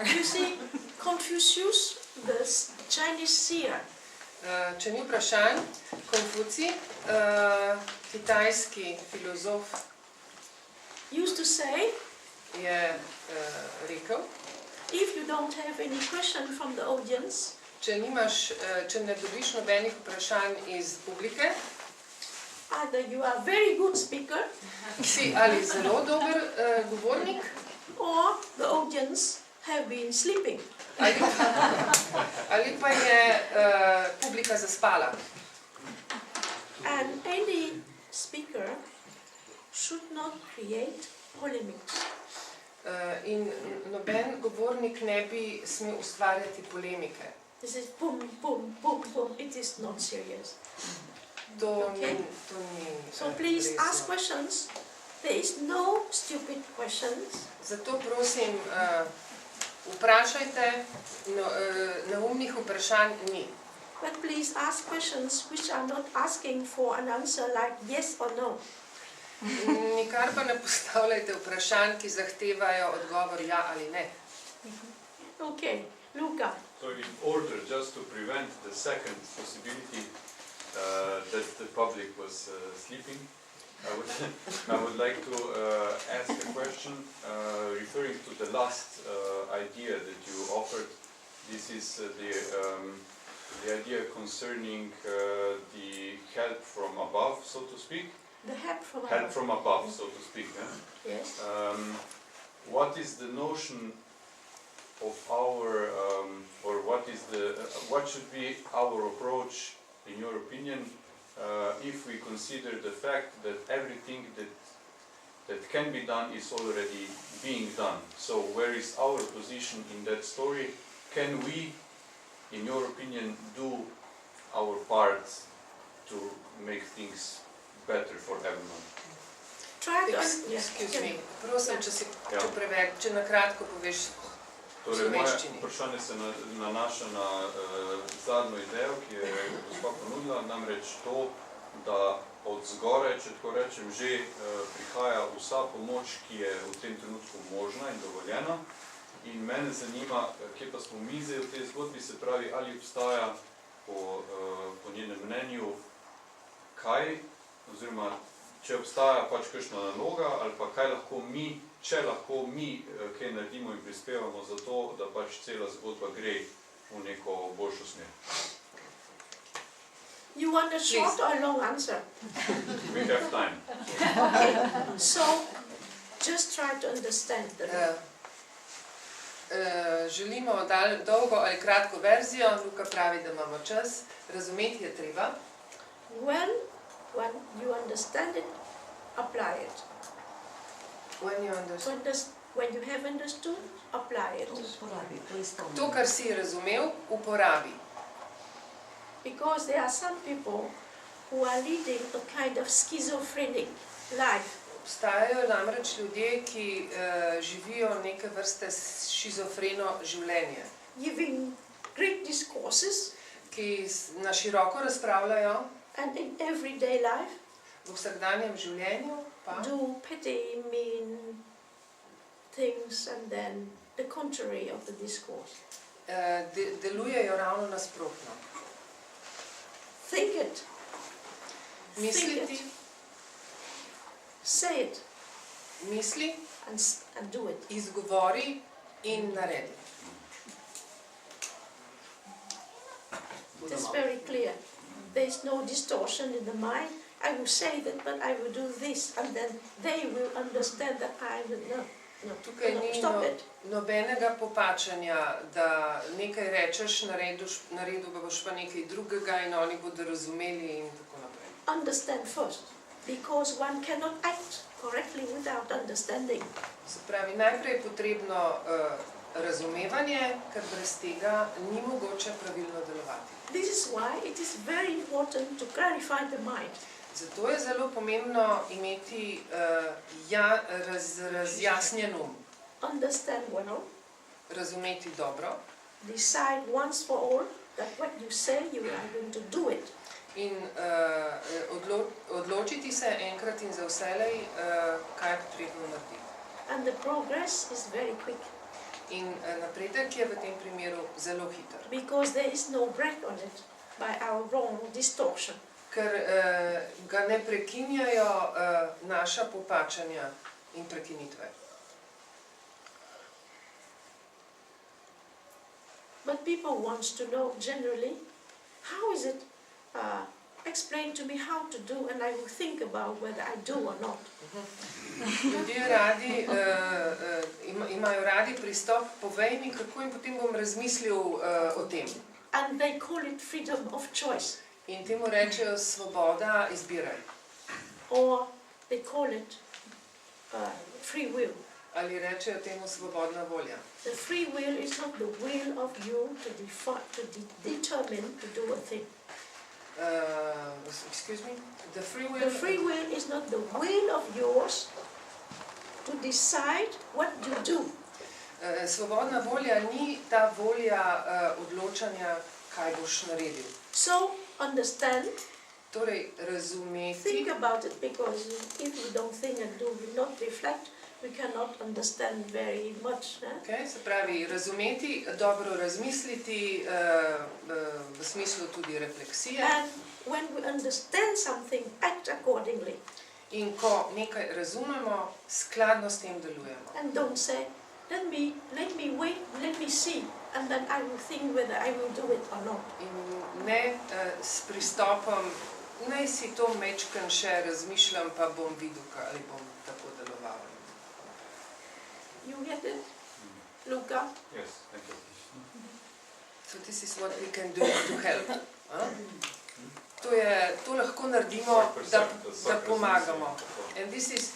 you see, Confucius, the Chinese seer, Če ni vprašanj, Konfucij, kitajski filozof, used to say, je rekel, if you don't have any question from the audience, če ne dobiš nobenih vprašanj iz publike, either you are a very good speaker si ali zelo dober govornik, or the audience have been sleeping. ali pa je publika zaspala. And any speaker should not create polemics. In noben govornik ne bi smel ustvarjati polemike. This is boom, boom, boom, boom. It is not serious. To Okay. ni So please resno. ask questions. There is no stupid questions. Zato prosim, vprašajte, neumnih vprašanj ni. But please ask questions which are not asking for an answer like yes or no. Nikar pa ne postavljajte vprašanj, ki zahtevajo odgovor ja ali ne. Okay, Luca. So in order just to prevent the second possibility that the public was sleeping, I would like to ask a question referring to the last idea that you offered. This is the idea concerning the help from above, so to speak. The help from Help above. from above, so to speak. Yes. What is the notion of our, or what should be our approach, in your opinion, if we consider the fact that everything that can be done is already being done? So where is our position in that story? Can we, in your opinion, do our part to make things better for everyone? Try to Excuse me, prosim, Ja. če na kratko poveš. Torej, moje Slovenščini. vprašanje se nanaša na zadnjo idejo, ki je gospa ponudila, namreč to, da od zgoraj, če tako rečem, že prihaja vsa pomoč, ki je v tem trenutku možna in dovoljena. In mene zanima, kje pa smo mi zdaj v tej zgodbi, se pravi, ali obstaja po njenem mnenju kaj, oziroma če obstaja pač kakšna naloga, ali pa kaj lahko mi, če lahko mi kaj naredimo in prispevamo za to, da pač cela zgodba gre v neko boljšo smer. You want a short or a long answer? We have time. Okay. So just try to understand the Želimo dolgo ali kratko verzijo, Luka pravi, da imamo čas. Razumeti je treba. when you understand it, apply it. When you understand. When you have understood, apply it. To uporabi, to izpolni. To, kar si razumel, uporabi. Because there are some people who are leading a kind of schizophrenic life. Obstajajo namreč ljudje, ki živijo neke vrste šizofreno življenje, Giving great discourses ki na široko razpravljajo and in everyday life v vsakdanjem življenju, pa do petty, mean things and then the contrary of the discourse. delujejo ravno nasprotno. Think it, Misliti, say it, misli, and do it. izgovori in naredi. It is very clear. There is no distortion in the mind. I will say that, but I will do this, and then they will understand that I will know. No, Tukaj no, ni stop it. nobenega popačanja, da nekaj rečeš, naredil pa boš pa nekaj drugega in oni bodo razumeli in tako naprej. Understand first, because one cannot act correctly without understanding. Se pravi, najprej je potrebno razumevanje, ker brez tega ni mogoče pravilno delovati. This is why it is very important to clarify the mind. Zato je zelo pomembno imeti razjasnjen um, Understand well, razumeti dobro decide once for all that what you say you are going to do it. in odločiti se enkrat in za vselej, kaj je potrebno narediti. And the progress is very quick, In napredek je v tem primeru zelo hiter, because there is no break on it by our wrong distortion. ker ga ne prekinjajo naša popačanja in prekinitve. But people want to know generally, how is it, explain to me how to do, and I will think about whether I do or not. Ljudje radi, imajo radi pristop, povej mi, kako in potem bom razmislil o tem. And they call it freedom of choice, In temu rečejo svoboda izbire. or they call it free will. Ali rečejo temu svobodna volja. The free will is not the will of you to determine to do a thing. Excuse me? The free will, The free will is not the will of yours to decide what you do. Svobodna volja ni ta volja odločanja, kaj boš naredil. So understand, Torej, razumeti, think about it, because if we don't think and do not reflect, we cannot understand very much. okay? Se pravi, razumeti, dobro razmisliti, v smislu tudi refleksije. And when we understand something, act accordingly. In ko nekaj razumemo, skladno s tem delujemo. And don't say, let me wait, let me see, and then I will think whether I will do it or not. In ne s pristopom, naj si to mečkam še razmišljam, pa bom videl, ali bom tako deloval. You get it, Luca? Yes, thank you. So this is what we can do to help. To lahko naredimo, da pomagamo. And this is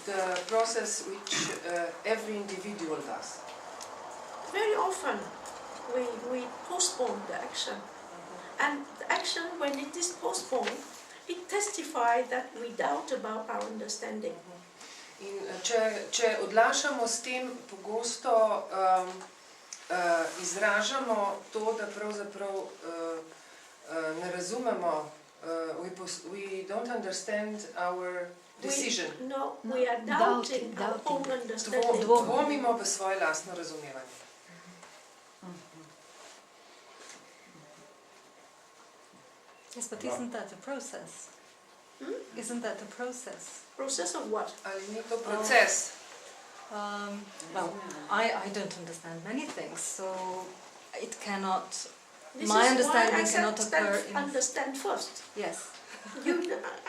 the process which every individual does. Very often we postpone the action. And the action, when it is postponed, it testifies that we doubt about our understanding. In če odlašamo s tem, pogosto izražamo to, da pravzaprav ne razumemo, we don't understand our decision. We are doubting our own understanding. Dvomimo v svoje lastno razumevanje. Yes, but isn't that a process? Isn't that a process? Process of what? Ali ni to proces? Well, I don't understand many things, so it cannot. This My is understanding why I cannot occur in. understand first. Yes.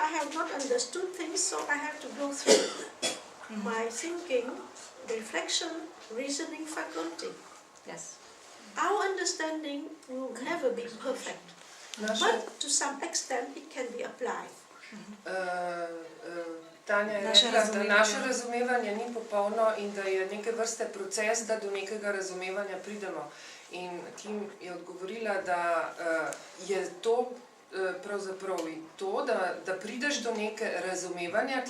I have not understood things, so I have to go through my thinking, reflection, reasoning faculty. Yes. Our understanding will never be perfect, but to some extent it can be applied. Tanja je Naše rekla, da razumevanje. naše razumevanje ni popolno in da je neke vrste proces, da do nekega razumevanja pridemo. In Kim je odgovorila, da je to pravzaprav to, da prideš do neke razumevanja,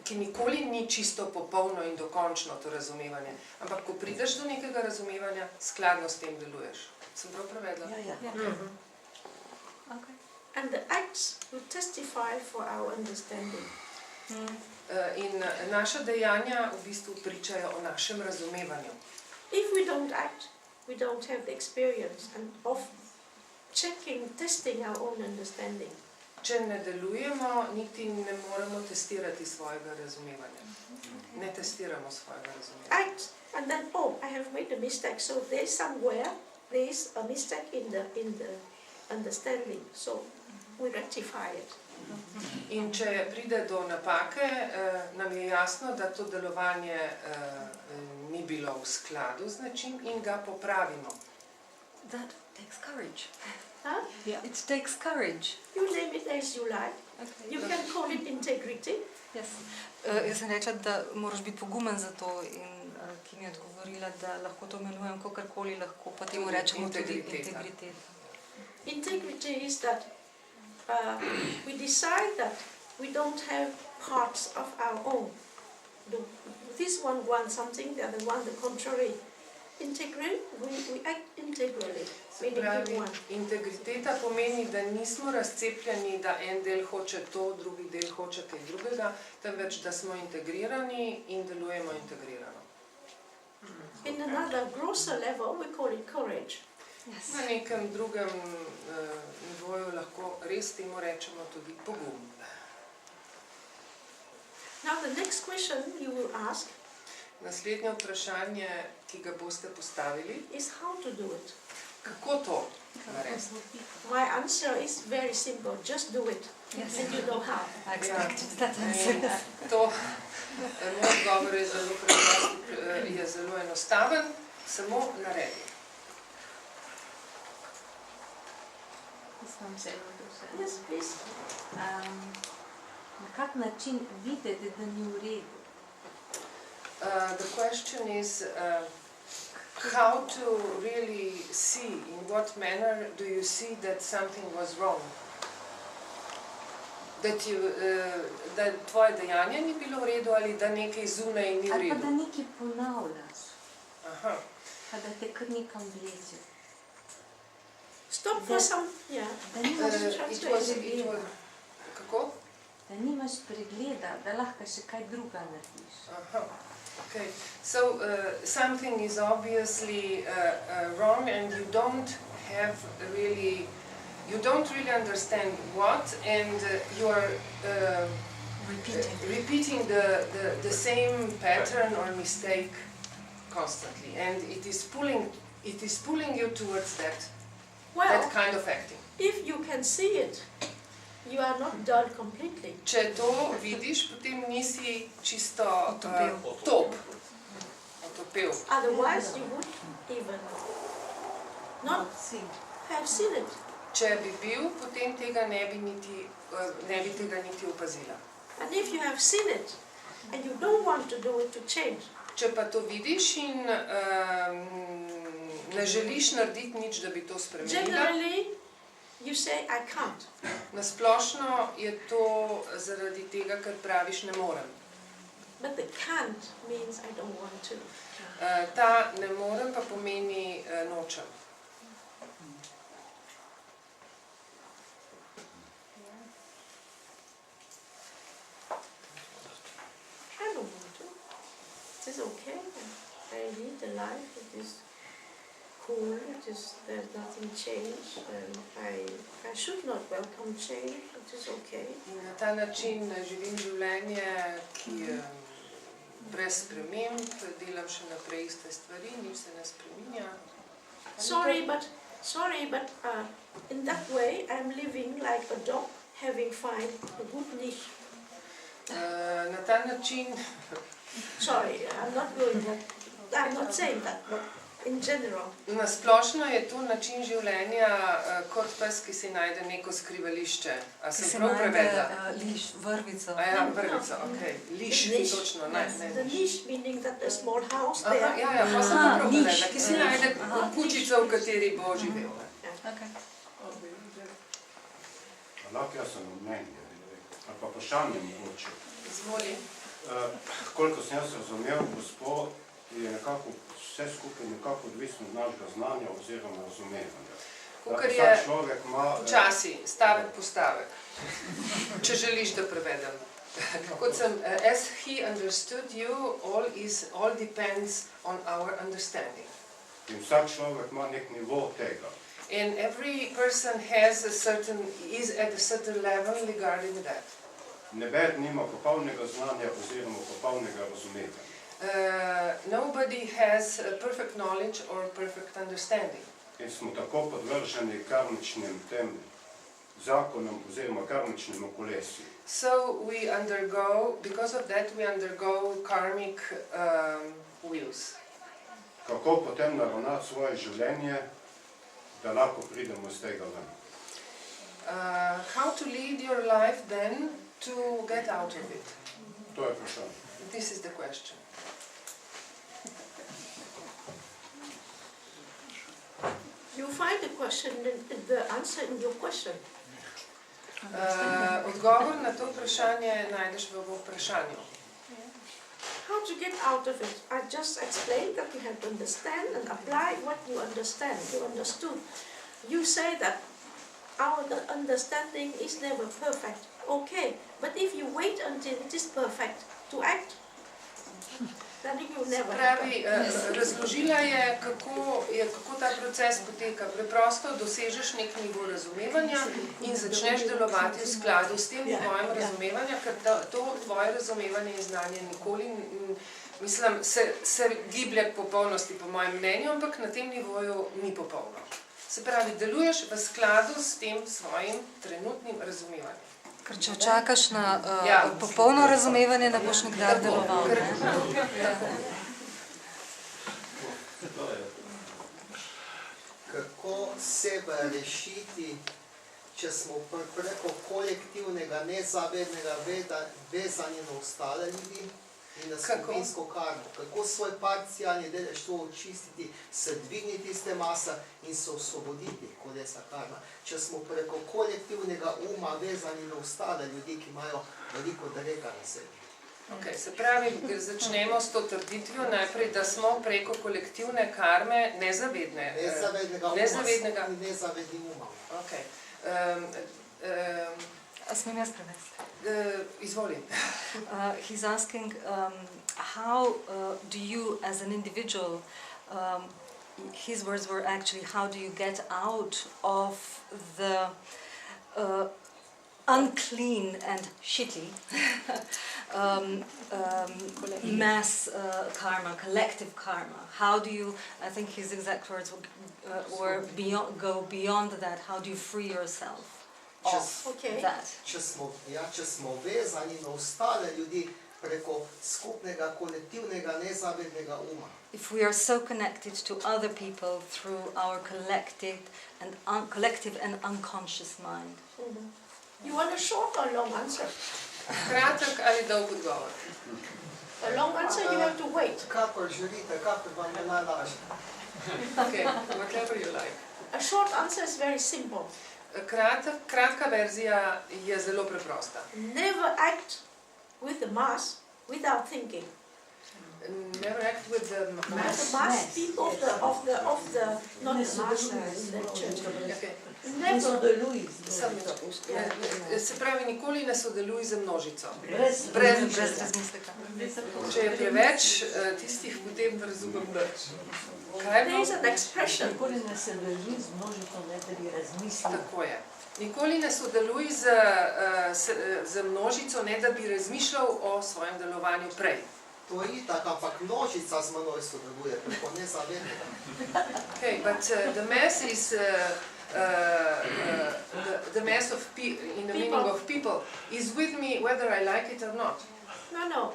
ki nikoli ni čisto popolno in dokončno to razumevanje. Ampak ko prideš do nekega razumevanja, skladno s tem deluješ. Sem prav prevedla? Ja. Okay. And the acts will testify for our understanding. In naša dejanja v bistvu pričajo o našem razumevanju. If we don't act, we don't have the experience of checking, testing our own understanding. Če ne delujemo, niti ne moremo testirati svojega razumevanja. Ne testiramo svojega razumevanja. Act, and then, I have made a mistake. So there's somewhere, there's a mistake in the understanding. So we rectify it. In če pride do napake, nam je jasno, da to delovanje ni bilo v skladu z nečim in ga popravimo. That takes courage. Huh? Yeah. It takes courage. You name it as you like. Okay. You can call it integrity. Yes. Jaz sem rekla, da moraš biti pogumen za to in Kim je odgovorila, da lahko to imenujem kakorkoli, lahko pa temu rečemo tudi integriteta. Integrity is that we decide that we don't have parts of our own. This one wants something, the other one the contrary. Integrate, we act integrally. Se pravi, integriteta pomeni, da nismo razcepljeni, da en del hoče to, drugi del hoče kaj drugega, temveč da smo integrirani in delujemo integrirano. In another grosser level, we call it courage. Yes. Na nekem drugem nivoju lahko res temu rečemo tudi pogum. Now the next question you will ask Naslednje vprašanje, ki ga boste postavili, is how to do it. kako to narediti? My answer is very simple, just do it. Yes. And you know how. I expected that answer. Moj odgovor je zelo preprost, je zelo enostaven, samo naredi. Yes, please. Na kak način vidite, da ni v redu? The question is how to really see, in what manner do you see that something was wrong? Da tvoje dejanje ni bilo v redu ali da nekaj zunaj ni v Ali pa da redu? nekaj ponavljaš, Aha. pa da te kar nekam vleče. Stop for some, yeah. Da nimaš It was, kako? Da nimaš pregleda, da lahko še kaj druga narediš. Aha. Okay. So something is obviously wrong and you don't really understand what, and you are repeating the same pattern or mistake constantly, and it is pulling you towards that kind of acting. If you can see it, you are not dull completely. Če to vidiš, potem nisi čisto otopel. Otherwise, you would even not have seen it. Če bi bil, potem tega ne bi tega niti opazila. And if you have seen it, and you don't want to do it to change, Če pa to vidiš in ne želiš narediti nič, da bi to spremenila, generally, you say, I can't. na splošno je to zaradi tega, ker praviš ne morem. But the can't means I don't want to. Ta ne morem pa pomeni nočem. I don't want to. It is okay. I lead the life. It is cool. There's nothing changed. I should not welcome change. It is okay. In na ta način živim življenje, ki je brez sprememb, delam še naprej iste stvari, nič se ne spreminja. Sorry, but in that way I'm living like a dog having found a good niche. Na ta način Sorry, I'm not going that. I'm not saying that, but in general. Na splošno je to način življenja kot pes, ki si najde neko skrivališče. A Ki sem se prav prevedla? najde liš, vrvico. A ja, vrvico, okej. Liš, točno, ne, ne The liš. niche meaning that a small house Aha, there. ja, pa sem to prav niš. prevedla, ki si najde kučico, v kateri bo živel. Okay. Lahko jaz sem mnenje, ali pa vprašanje mogoče. Izvoli. Koliko sem jaz razumel, gospod, je nekako vse skupaj nekako odvisno od našega znanja oziroma razumevanja. Kakor je Vsak človek ima... Počasi, stavek po stavek. Če želiš, da prevedem. Kot sem, as he understood you, all depends on our understanding. In vsak človek ima nek nivo tega. And every person is at a certain level regarding that. Noben nima popolnega znanja oziroma popolnega razumevanja. Nobody has perfect knowledge or perfect understanding. In smo tako podvrženi karmičnim tem zakonom oziroma karmičnim kolesju. So because of that we undergo karmic wheels. Kako potem naravnati svoje življenje, da lahko pridemo z tega ven? How to lead your life then to get out of it? To je vprašanje. This is the question. You find the answer in your question. Odgovor na to vprašanje najdeš v vprašanju. How to get out of it? I just explained that you have to understand and apply what you understand. You understood. You say that our understanding is never perfect. Okay, but if you wait until it is perfect to act, then it will never happen. Pravi, razložila je, kako ta proces poteka. Preprosto dosežeš nek nivo razumevanja in začneš delovati v skladu s tem tvojim razumevanjem, ker to tvoje razumevanje in znanje nikoli, mislim, se giblje k popolnosti po mojem mnenju, ampak na tem nivoju ni popolno. Se pravi, deluješ v skladu s tem svojim trenutnim razumevanjem. Ker če čakaš na popolno razumevanje, ne boš nikdar deloval. Kako sebe rešiti, če smo preko kolektivnega, nezavednega vezani na ostale ljudi in na skupinsko karmo? Kako svoj parcialni delež to očistiti, se dvigniti iz te mase in se osvoboditi kolesa karma? Če smo preko kolektivnega uma vezani na ostale ljudi, ki imajo veliko drega na sebi. Okay, se pravi, začnemo s to trditvijo najprej, da smo preko kolektivne karme Nezavednega in nezavednim umom. Okay. A smem jaz prevesti? Izvoli. He's asking, how do you as an individual, his words were actually, how do you get out of the unclean and shitty mass karma, collective karma? How do you, I think his exact words were go beyond that, how do you free yourself of that? Če smo vezani na ostale ljudi preko skupnega, kolektivnega, nezavednega uma. If we are so connected to other people through our collective and unconscious mind. Mm-hmm. You want a short or long answer? Kratek ali dolg odgovor? A long answer you have to wait. Kakor želite, kakor vam je najlažje. Okay, whatever you like. A short answer is very simple. Kratka verzija je zelo preprosta. Never act with the mass without thinking. Never act with the mass. The mass people of the not the mass in the church. Okay. Ne sodeluj. Se pravi, nikoli ne sodeluj z množico. Brez razmisleka. Če je preveč tistih, potem razumem nič. There is an expression. Nikoli ne sodeluj z množico, ne da bi razmislil. Tako je. Nikoli ne sodeluj z množico, ne da bi razmišljal o svojem delovanju prej. To je itak, ampak množica z menoj sodeluje, preko nezavednega. Okay, but the mass is the mass of in the meaning of people is with me whether I like it or not. No.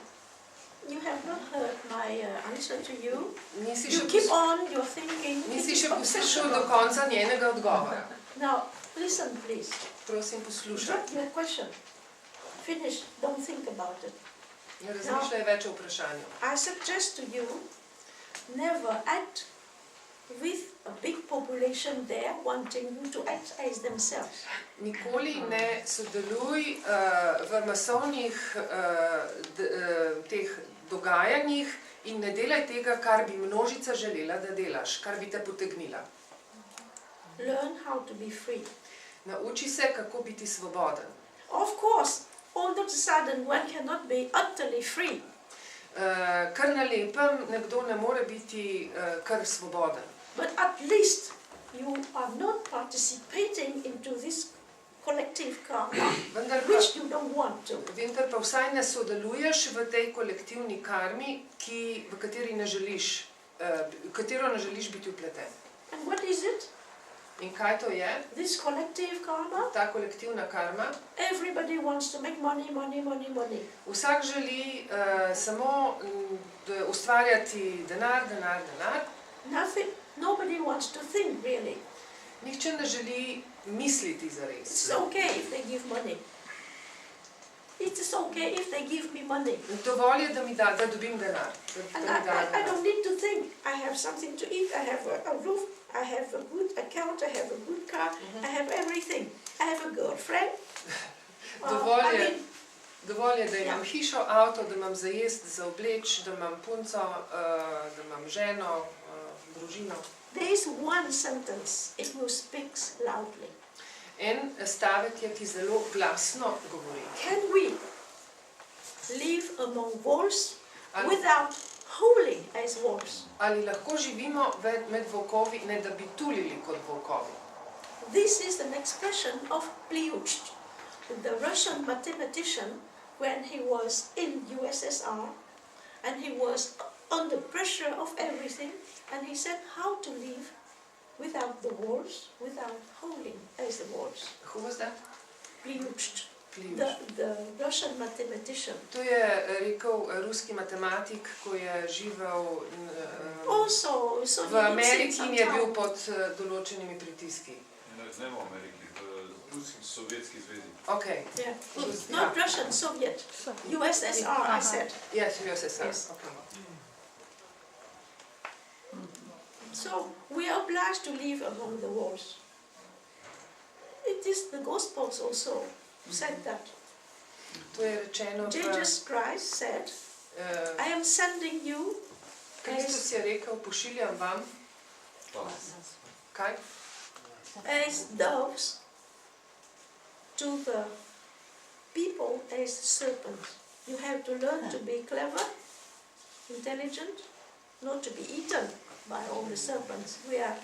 You have not heard my answer to you. Nisi You še, keep on your thinking. nisi še poslušal do konca njenega odgovora. Now, listen, please. Prosim, poslušaj. Drop your question. Finish. Don't think about it. Ne razmišljaj več o vprašanju. I suggest to you, never act with a big population there wanting you to act as themselves. Nikoli ne sodeluj v masovnih teh dogajanjih in ne delaj tega, kar bi množica želela, da delaš, kar bi te potegnila. Learn how to be free. Nauči se, kako biti svoboden. Of course, all of a sudden one cannot be utterly free. Kar na lepem nekdo ne more biti kar svoboden. But at least you are not participating into this collective karma, which you don't want to. Vendar pa vsaj ne sodeluješ v tej kolektivni karmi, v katero ne želiš biti vpleten. And what is it? In kaj to je? This collective karma? Ta kolektivna karma? Everybody wants to make money, money, money, money. Vsak želi samo ustvarjati denar, denar, denar. Nothing, nobody wants to think really. Nihče ne želi misliti zares. It's okay if they give money. It is okay if they give me money. Dovolj je, da dobim denar. And I don't need to think. I have something to eat, I have a roof, I have a good account, I have a good car, I have everything. I have a girlfriend. Dovolj je, da imam hišo, avto, da imam za jest, za obleč, da imam punco, da imam ženo, družino. There is one sentence, it will speak loudly. En stavek je, ki zelo glasno govori. Can we live among wolves without howling as wolves? Ali lahko živimo med volkovi, ne da bi tulili kot volkovi? This is an expression of Pliucht, the Russian mathematician, when he was in USSR, and he was under pressure of everything, and he said how to live without the wolves, without howling as the wolves. Who was that? Pliucht, the Russian mathematician. To je rekel ruski matematik, ko je živel v Ameriki in je bil pod določenimi pritiski. Ne v Ameriki, v Ruski Sovjetski zvezi. Okay. Yeah. Not Russian, Soviet. USSR, I said. Yes, USSR. Yes. Okay. So we are obliged to live among the wolves. It is the Gospels also said that. To je rečeno Jesus Christ said, I am sending you. Kristus je rekel, pošiljam vam. Kaj? As doves to the people as serpents. You have to learn to be clever, intelligent, not to be eaten by all the serpents. We are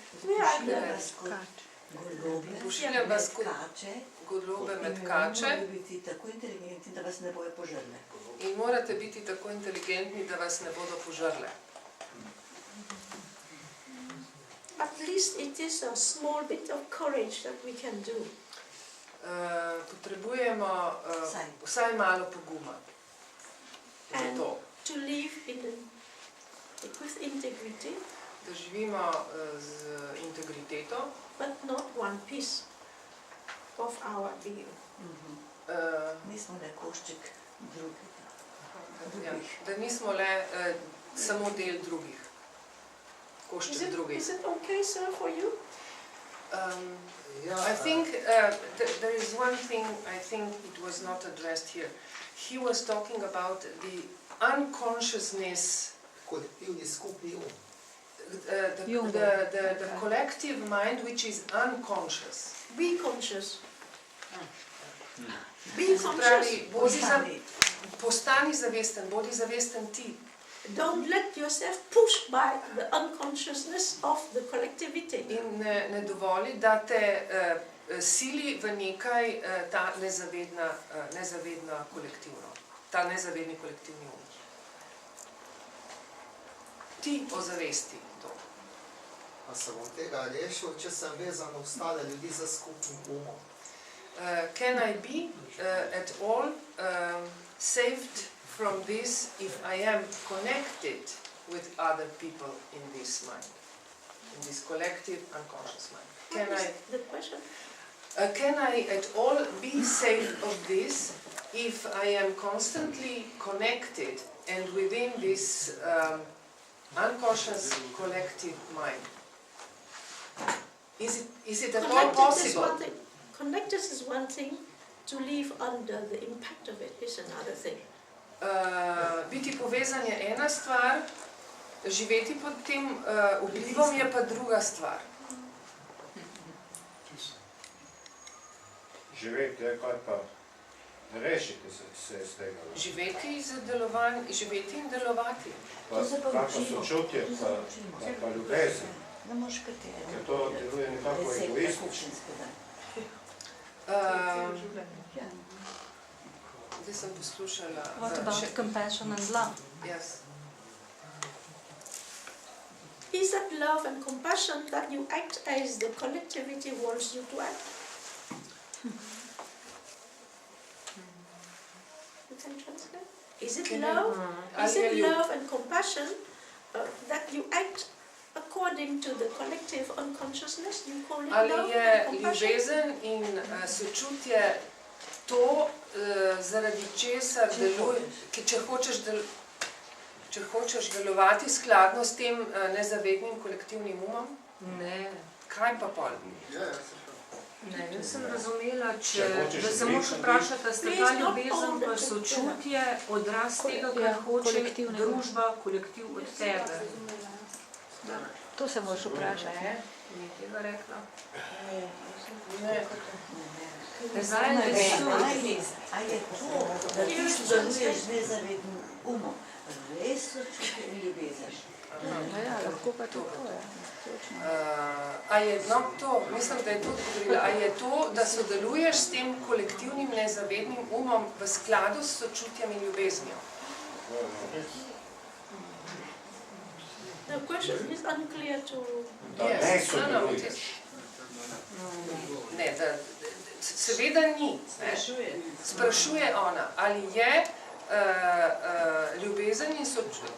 the... Pošiljam vas kot golobe med kače. In morate biti tako inteligentni, da vas ne bodo požrle. At least it is a small bit of courage that we can do. Potrebujemo vsaj malo poguma. And to live with integrity. Da živimo z integriteto. But not one piece of our being. Nismo le košček drugih. Da nismo le samo del drugih. Košček drugih. Is it okay, sir, for you? I think there is one thing I think it was not addressed here. He was talking about the unconsciousness, kolektivni skupni um. The collective mind which is unconscious. Be conscious. Be conscious. Postani zavesten, bodi zavesten ti. Don't let yourself push by the unconsciousness of the collectivity. In ne dovoli, da te sili v nekaj ta nezavedna kolektivno, ta nezavedni kolektivni um. Ti ozavesti to. A se bom tega rešil, če sem vezan na ostale ljudi za skupnim umom? Can I be at all saved from this if I am connected with other people in this mind, in this collective unconscious mind? What is the question? Can I at all be safe of this if I am constantly connected and within this unconscious collective mind? Is it at all possible? Connected is one thing, to live under the impact of it is another thing. Biti povezan je ena stvar, živeti pod tem vplivom je pa druga stvar. Živeti je kaj pa rešiti se iz tega. Živeti in delovati. Pa sočutje, pa ljubezen. Ne moš katero. Ker to deluje nekako egoistično. Zdaj sem poslušala. What about compassion and love? Yes. Is that love and compassion that you act as the collectivity wants you to act? You can translate? Is it love? Is it love and compassion that you act according to the collective unconsciousness? You call it Ali love je and compassion? ljubezen in sočutje to, zaradi česar deluješ, če hočeš delovati skladno s tem nezavednim kolektivnim umom? Ne. Kaj pa pol? Ne, jaz sem razumela, da se moš vprašati, sta ta ljubezen pa sočutje odraz tega, kar hoče družba, kolektiv od tebe. To se moš vprašati. Ne, ni tega rekla. Ne. Zdaj je resul. A je to, da ti deluješ z nezavednim umom, res sočutje in ljubezen? Ja, lahko pa to je. A je to, mislim, da je to odgovorila, a je to, da sodeluješ s tem kolektivnim nezavednim umom v skladu s sočutjem in ljubeznijo? The question is unclear to... Yes. Ne, seveda ni. Sprašuje ona, ali je ljubezen in sočutje,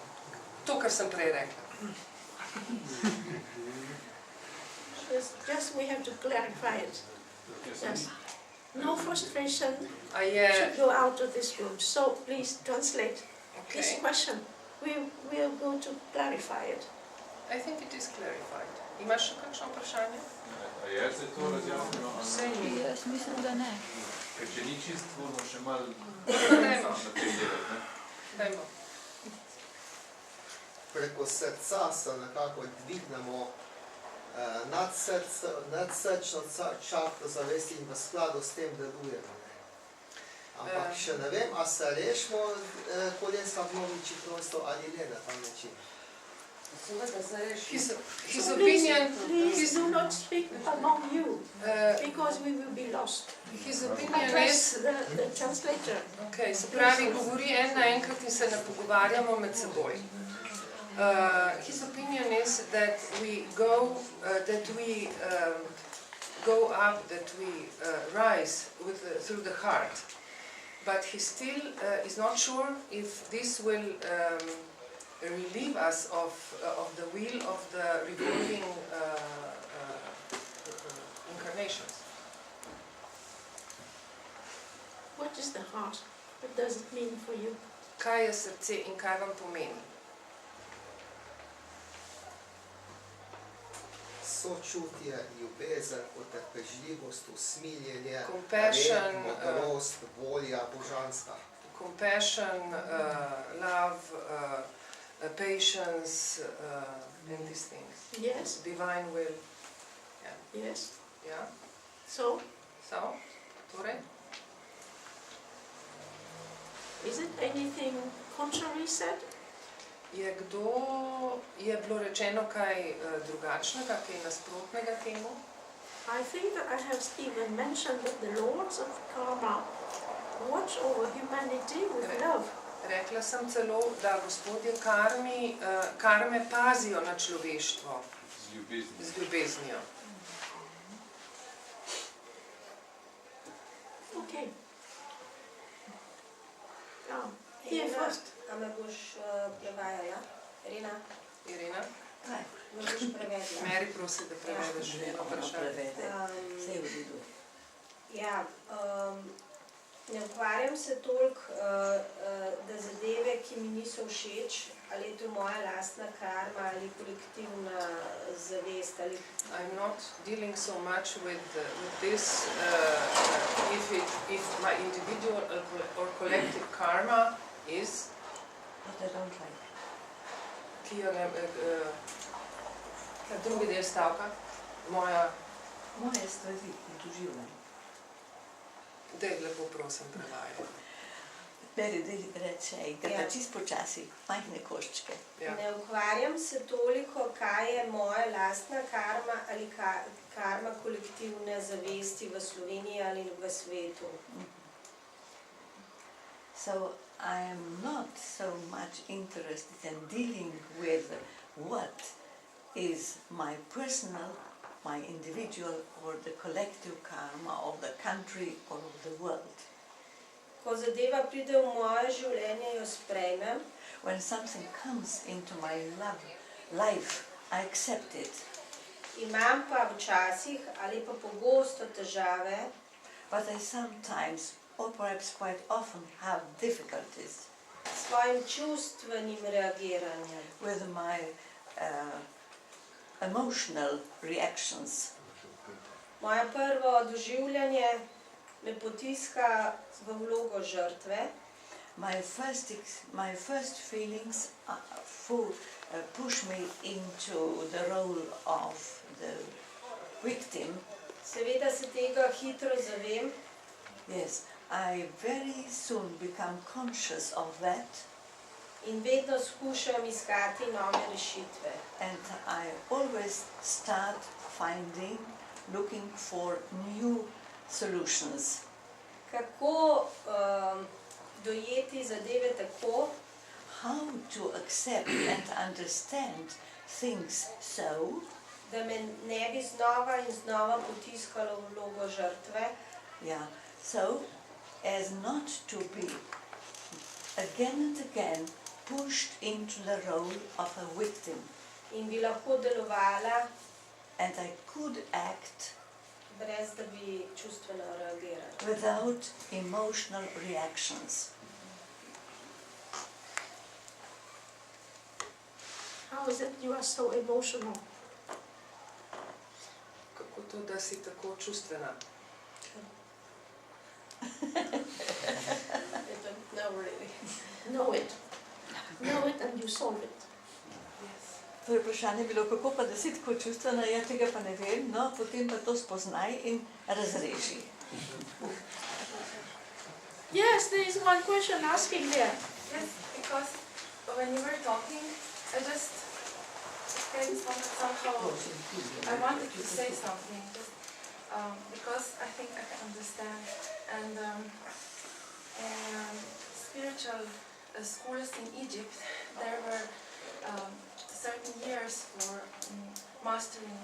to, kar sem prej rekla. Just we have to clarify it. Yes. No frustration Je, should go out of this room. So please translate this okay. question. We are going to clarify it. I think it is clarified. Imaš še kakšno vprašanje? A je se to razjasnilo? Jaz mislim, da ne. Ker če ni čist, moramo še malo Dajmo. na tem delati. Dajmo. Preko srca se nekako dvignemo nadsrčno čakro zavesti in v skladu s tem delujemo. Ampak še ne vem, a se rešimo kolenska vnoviči prostor ali ne na ta način. His opinion, Please do not speak among you, because we will be lost. his opinion Address is, the translator. okay, se pravi, govori en naenkrat in se ne pogovarjamo med seboj. His opinion is that we go up, that we rise through the heart. But he still is not sure if this will relieve us of the wheel of the revolving incarnations. What is the heart? What does it mean for you? Kaj je srce in kaj vam pomeni? Sočutje, ljubezen, potrpežljivost, usmiljenje, Compassion, modrost, volja, božanska. Compassion, love, patience, and these things. Yes, Divine will. yes. Yeah. So, So, torej? is it anything contrary said? Je bilo rečeno kaj drugačnega, kaj nasprotnega temu? I think that I have even mentioned that the lords of karma watch over humanity with love. Rekla sem celo, da gospodje karme pazijo na človeštvo z ljubeznijo. Okay. Here first. A me boš prevajala? Irina? Kaj? Me boš prevedla. Meri prosi, da prevedeš vprašanje. Vse je v redu. Ja, ne ukvarjam se toliko, da zadeve, ki mi niso všeč, ali je to moja lastna karma, ali kolektivna zavest, ali... I'm not dealing so much with this, if my individual or collective karma is... What I don't like. Ki jo ne... drugi del stavka. Moje stvari in doživljanje. Dej, lepo prosim, prevajaj. Beri, reče, da pa čist počasi, majhne koščke. Ne ukvarjam se toliko, kaj je moja lastna karma ali karma kolektivne zavesti v Sloveniji ali v svetu. So I am not so much interested in dealing with what is my personal, my individual or the collective karma of the country or of the world. Ko zadeva pride v moje življenje, jo sprejmem. When something comes into my life, I accept it. Imam pa včasih ali pa pogosto težave. But I sometimes, or perhaps quite often, have difficulties. S svojim čustvenim reagiranjem. With my emotional reactions. Moje prvo doživljanje me potiska v vlogo žrtve. My first feelings push me into the role of the victim. Seveda se tega hitro zavem. Yes, I very soon become conscious of that. In vedno skušam iskati nove rešitve. And I always start looking for new solutions. Kako dojeti zadeve tako, how to accept and understand things so, da me ne bi znova in znova potiskalo v vlogo žrtve. Yeah, so as not to be again and again pushed into the role of a victim. In bi lahko delovala, and I could act brez da bi čustveno reagirala. Without emotional reactions. How is it you are so emotional? Kako to, da si tako čustvena? No, really. Know it. Know it and you solve it. To je vprašanje bilo, kako pa da si tako čustvena, ja tega pa ne vem, no, potem pa to spoznaj in razreši. Yes, there is one question asking there. Yes, because when you were talking, I just came somehow, I wanted to say something, just, because I think I can understand. And in spiritual schools in Egypt, there were certain years for mastering.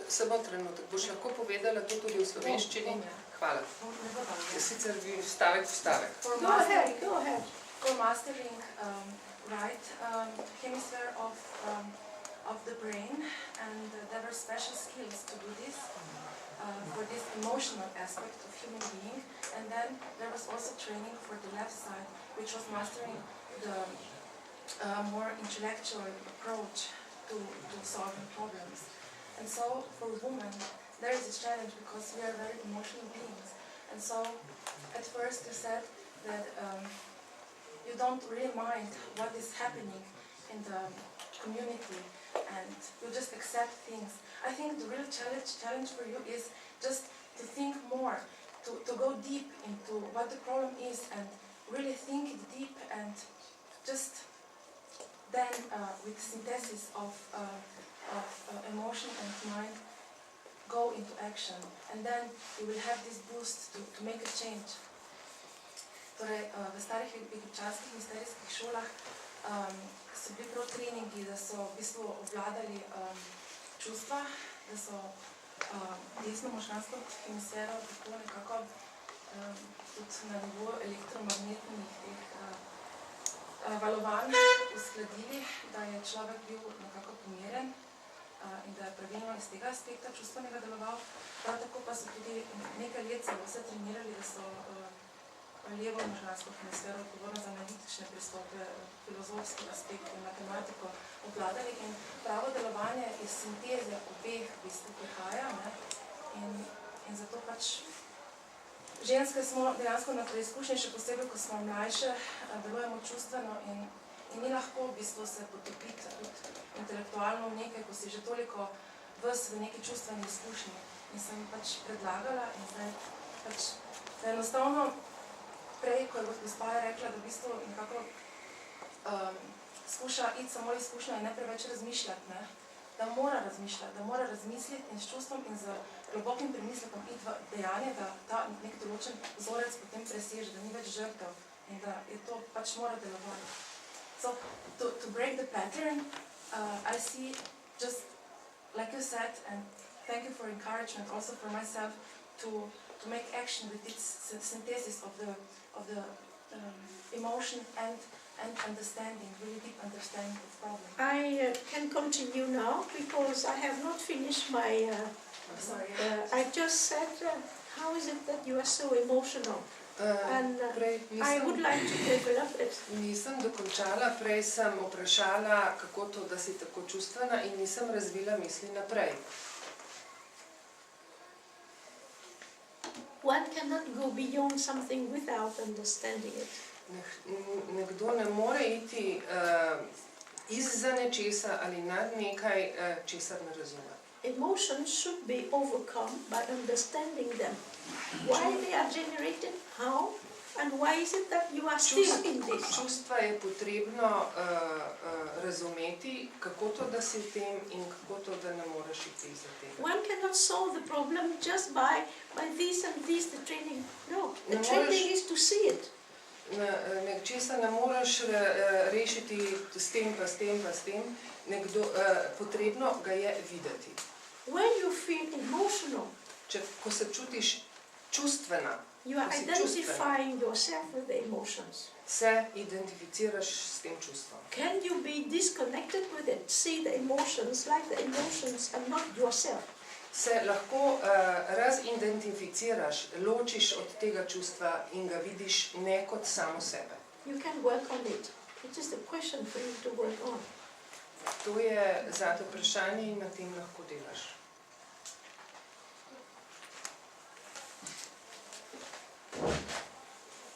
Samo trenutek, boš lahko povedala to tudi v slovenščini? Hvala. Sicer vi stavek v stavek. Go ahead. For mastering right hemisphere of the brain, and there were special skills to do this for this emotional aspect of human being, and then there was also training for the left side, which was mastering the more intellectual approach to solving problems. And so for women there is a challenge because we are very emotional beings, and so at first you said that you don't really mind what is happening in the community and you just accept things. I think the real challenge for you is just to think more, to go deep into what the problem is and really think it deep, and just then with synthesis of emotion and mind go into action, and then you will have this boost to make a change. Torej, v starih egipčanskih misterijskih šolah so bili prav treningi, da so v bistvu obvladali čustva, da so desno možgansko hemisfero tako nekako tudi na nivoju elektromagnetnih teh valovanj uskladili, da je človek bil nekako pomiren in da je pravilno iz tega aspekta čustvenega deloval. Prav tako pa so tudi nekaj let celo se trenirali, da so levo možgansko hemisfero odgovorno za analitične pristope, filozofski aspekt in matematiko obvladali in pravo delovanje iz sinteze obeh v bistvu prihaja. In zato pač ženske smo dejansko na preizkušnji, še posebej, ko smo mlajše, delujemo čustveno in ni lahko v bistvu se potopiti tudi intelektualno v nekaj, ko si že toliko ves v neki čustveni izkušnji. In sem pač predlagala in zdaj pač, da enostavno prej, ko je gospa rekla, da v bistvu nekako skuša iti samo izkušnjo in ne preveč razmišljati, ne? Da mora razmišljati, da mora razmisliti in s čustvom in z globokim premislekom iti v dejanje, da ta nek določen vzorec potem preseže, da ni več žrtev in da je to pač mora delovati. So, to break the pattern, I see just, like you said, and thank you for encouragement also for myself to make action with its synthesis of the emotion and understanding, really deep understanding of the problem. I can continue now because I have not finished my... I'm sorry. I just said, how is it that you are so emotional? And I would like to develop it. Nisem dokončala, prej sem vprašala, kako to, da si tako čustvena in nisem razvila misli naprej. One cannot go beyond something without understanding it. Nekdo ne more iti izza nečesa ali nad nekaj, česar ne razume. Emotions should be overcome by understanding them. Why they are generated, how, and why is it that you are still in this? Čustva je potrebno razumeti, kako to, da si v tem in kako to, da ne moreš iti izza tega. One cannot solve the problem just by this and this, the training. No, the training is to see it. Nečesa ne moreš rešiti s tem, pa s tem, pa s tem. Potrebno ga je videti. When you feel emotional, ko se čutiš čustvena, you are identifying yourself with the emotions. Se identificiraš s tem čustvom. Can you be disconnected with it? See the emotions like the emotions and not yourself. Se lahko razidentificiraš, ločiš od tega čustva in ga vidiš ne kot samo sebe. You can work on it. It is the question for you to work on. To je zate vprašanje in na tem lahko delaš.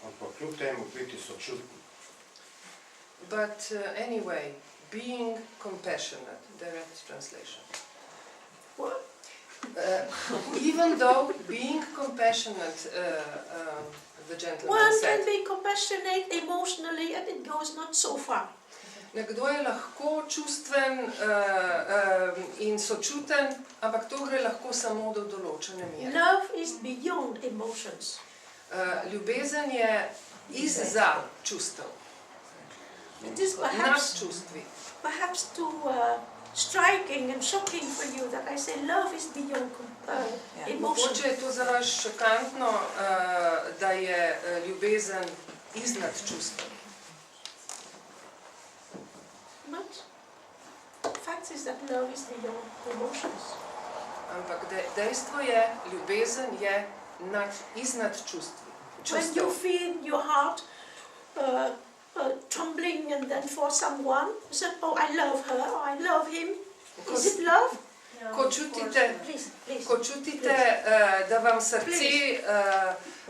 Ampak kljub temu biti sočutni. But anyway, being compassionate, direct translation. What? Even though being compassionate, the gentleman one said. One can be compassionate emotionally and it goes not so far. Nekdo je lahko čustven in sočuten, ampak to gre lahko samo do določene mere. Love is beyond emotions. Ljubezen je izza čustev. It is perhaps too striking and shocking for you that I say love is beyond emotions. Mogoče je to za vas šokantno, da je ljubezen iznad čustev. But the fact is that love is beyond emotions. Ampak dejstvo je, ljubezen je iznad čustvi. When you feel your heart trembling and then for someone, you say, oh, I love her, or I love him. Is it love? Ko čutite, da vam srce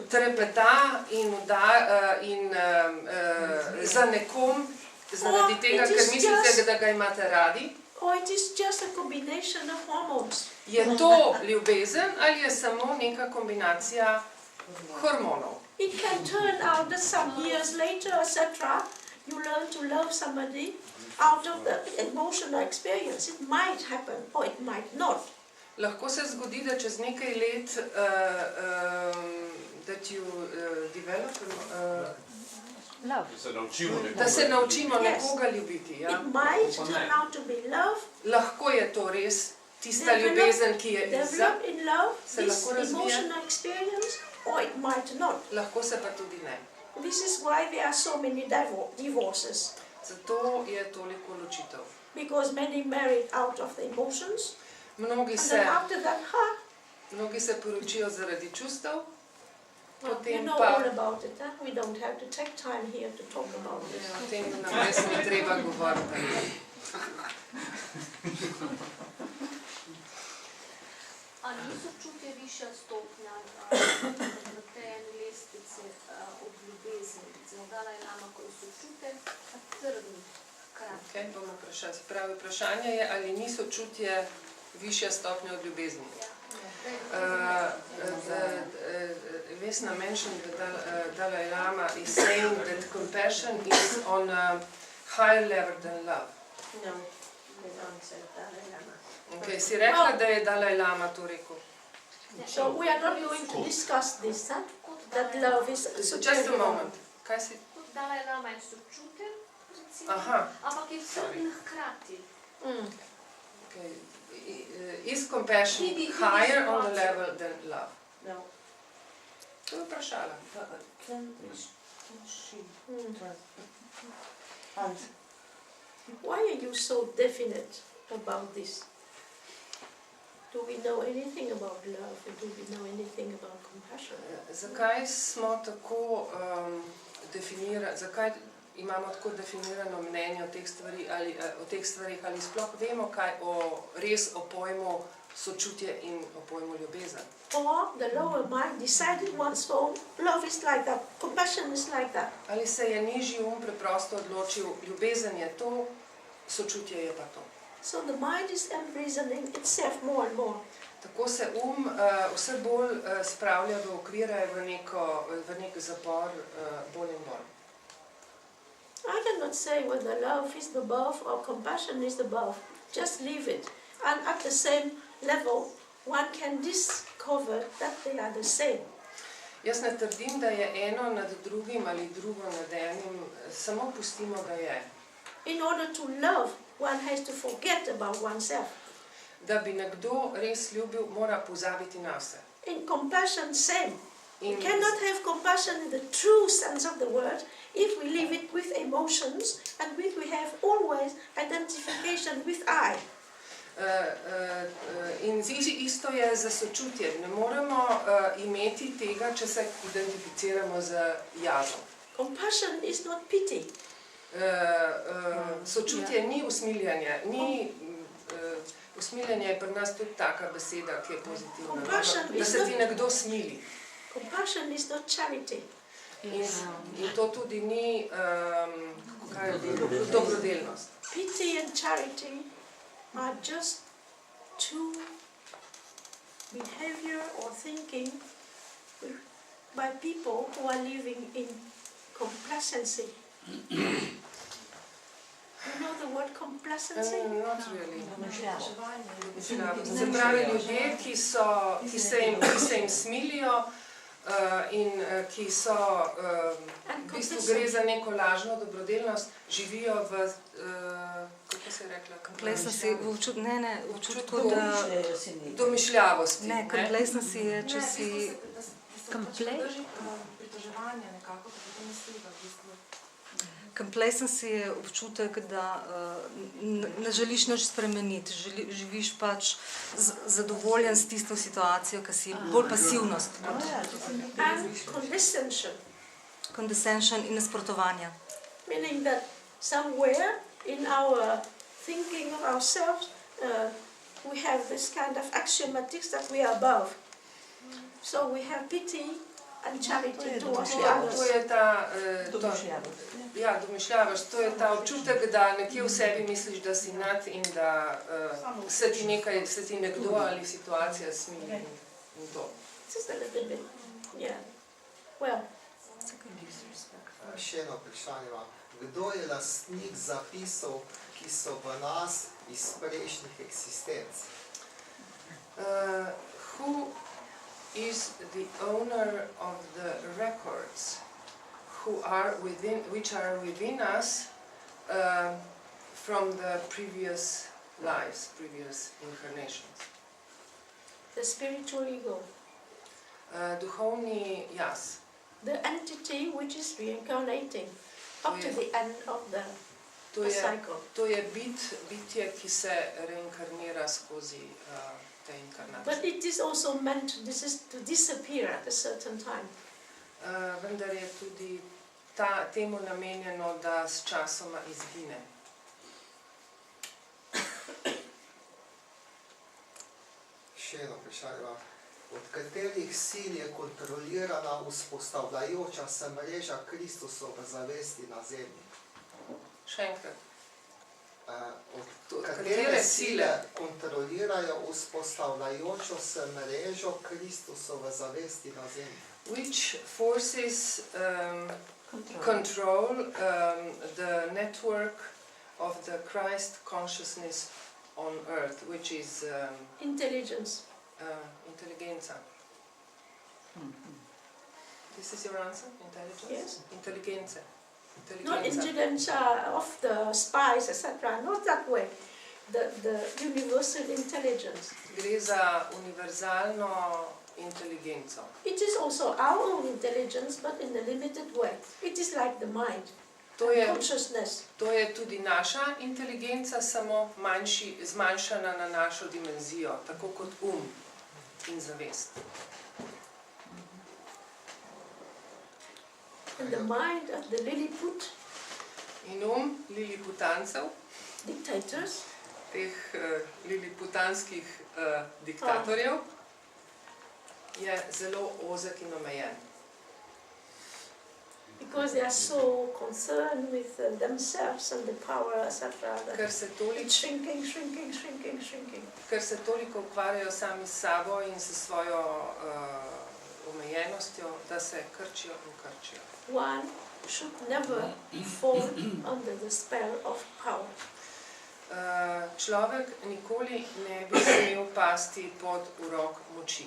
trepeta in za nekom, zaradi tega, ker mislite, da ga imate radi, or it is just a combination of hormones. Je to ljubezen ali je samo neka kombinacija hormonov? It can turn out that some years later, etc., you learn to love somebody out of the emotional experience. It might happen or it might not. Lahko se zgodi, da čez nekaj let that you develop da se naučimo nekoga ljubiti. Ja? It might turn out to be love. Lahko je to res tista ljubezen, ki je izza, develop in love se this lahko razvije. Emotional experience, or it might not. Lahko se pa tudi ne. This is why there are so many divorces. Zato je toliko ločitev. Because many married out of the emotions. Mnogi and then after that, mnogi se poročijo zaradi čustev. You know all about it, huh? We don't have to take time here to talk about this. O tem nam res ni treba govoriti. Ali ni sočutje višja stopnja na tej lestvici od ljubezni? Recimo Dalaj Lama, ko je sočutje trden, hkrati. Kaj bomo vprašali? Se pravi, vprašanje je, ali ni sočutje višja stopnja od ljubezni. Vesna mentioned that Dalai Lama is saying that compassion is on a higher level than love. No, they don't say Dalai Lama. Okay, si rekla, da je Dalai Lama to rekel? So we are not going to discuss this, huh? That love is... Just a moment. Kaj si? Dalaj Lama je sočutje, recimo, ampak je trden hkrati. Okay. Is compassion higher on the level than love? No. To je vprašala. Why are you so definite about this? Do we know anything about love? Or do we know anything about compassion? Zakaj smo tako definirani, zakaj imamo tako definirano mnenje o teh stvarih, ali sploh vemo kaj res o pojmu sočutje in o pojmu ljubezen? Or the lower mind decided once for all, love is like that, compassion is like that. Ali se je nižji preprosto odločil, ljubezen je to, sočutje je pa to. So the mind is imprisoning itself more and more. Tako se vse bolj spravlja v okvire, v nek zapor, bolj in bolj. I cannot say whether love is above or compassion is above. Just leave it. And at the same level, one can discover that they are the same. Jaz ne trdim, da je eno nad drugim ali drugo nad enim, samo pustimo, da je. In order to love, one has to forget about oneself. Da bi nekdo res ljubil, mora pozabiti na se. In compassion, same. We cannot have compassion in the true sense of the word if we live it with emotions and if we have always identification with I. In isto je za sočutje. Ne moremo imeti tega, če se identificiramo z jazom. Compassion is not pity. Sočutje ni usmiljanje, usmiljanje je pri nas tudi taka beseda, ki je pozitivna, da se ti nekdo smili. Compassion is not charity. In to tudi ni dobrodelnost. Pity and charity are just two behavior or thinking by people who are living in complacency. You know the word complacency? Not really. Se pravi, ljudje, ki se jim smilijo in ki so, v bistvu gre za neko lažno dobrodelnost, živijo v, kako se je rekla? Complacency, v občutku, domišljavosti. Ne, complacency je, če si... Pritoževanje nekako, da potem ne sliva v bistvu. Complacency je občutek, da ne želiš nič spremeniti, živiš pač zadovoljen s tisto situacijo, ki si bolj pasivnost. And condescension. Condescension in nasprotovanja. Meaning that somewhere in our thinking of ourselves we have this kind of axiomatics that we are above. So we have pity and charity towards others. To je ta domišljavost, to je ta občutek, da nekje v sebi misliš, da si nad in da se ti nekdo ali situacija smili in to. Just a little bit. Yeah. Well. Še eno vprašanje vam. Kdo je lastnik zapisov, ki so v nas iz prejšnjih eksistenc? Who is the owner of the records which are within us from the previous lives, previous incarnations? The spiritual ego. Duhovni jaz. The entity which is reincarnating up to the end of the cycle. To je bitje, ki se reinkarnira skozi te inkarnacije. But it is also meant to disappear at a certain time. Vendar je tudi temu namenjeno, da s časoma izgine. Še eno vprašanje. Od katerih sil je kontrolirana vzpostavljajoča se mreža Kristusove zavesti na zemlji? Še enkrat. Od katere sile kontrolirajo vzpostavljajočo se mrežo Kristusove zavesti na zemlji? Which forces control the network of the Christ consciousness on earth, which is intelligence. Intelligenza. This is your answer? Intelligence? Yes. Intelligenza. Not intelligence of the spies, etc. Not that way. The universal intelligence. Gre za univerzalno inteligenco. It is also our own intelligence, but in a limited way. It is like the mind. Consciousness. To je tudi naša inteligenca, samo zmanjšana na našo dimenzijo, tako kot in zavest. And the mind of the Lilliput. In Liliputancev. Dictators. Teh liliputanskih diktatorjev je zelo ozek in omejen. Because they are so concerned with themselves and the power, etc. It's shrinking. Ker se toliko ukvarjajo sami s sabo in s svojo omejenostjo, da se krčijo in krčijo. One should never fall under the spell of power. Človek nikoli ne bi smel pasti pod urok moči.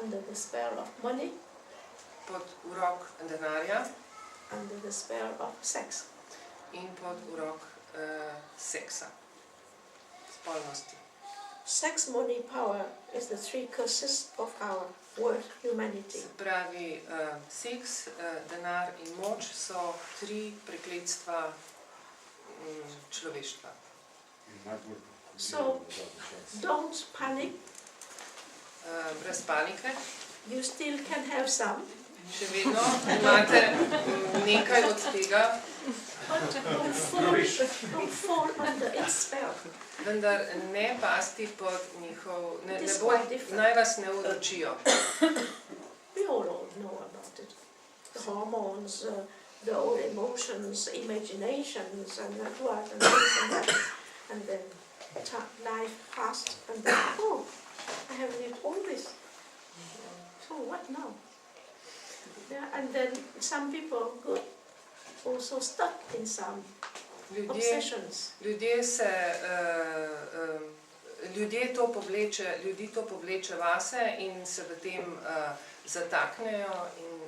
Under the spell of money. Pod urok denarja. Under the spell of sex. In pod urok seksa, spolnosti. Sex, money, power is the three curses of our world humanity. Se pravi, seks, denar in moč so tri prekletstva človeštva. So, don't panic. Brez panike. You still can have some. Še vedno imate nekaj od tega. But don't fall under its spell. Vendar ne pasti pod njihov, naj vas ne uročijo. We all know about it. The hormones, the old emotions, imaginations, and that what, and this and that. And then life passed, and then, oh, I have lived all this. So what now? Yeah, and then some people got also stuck in some obsessions. Ljudi to povleče vase in se v tem zataknejo in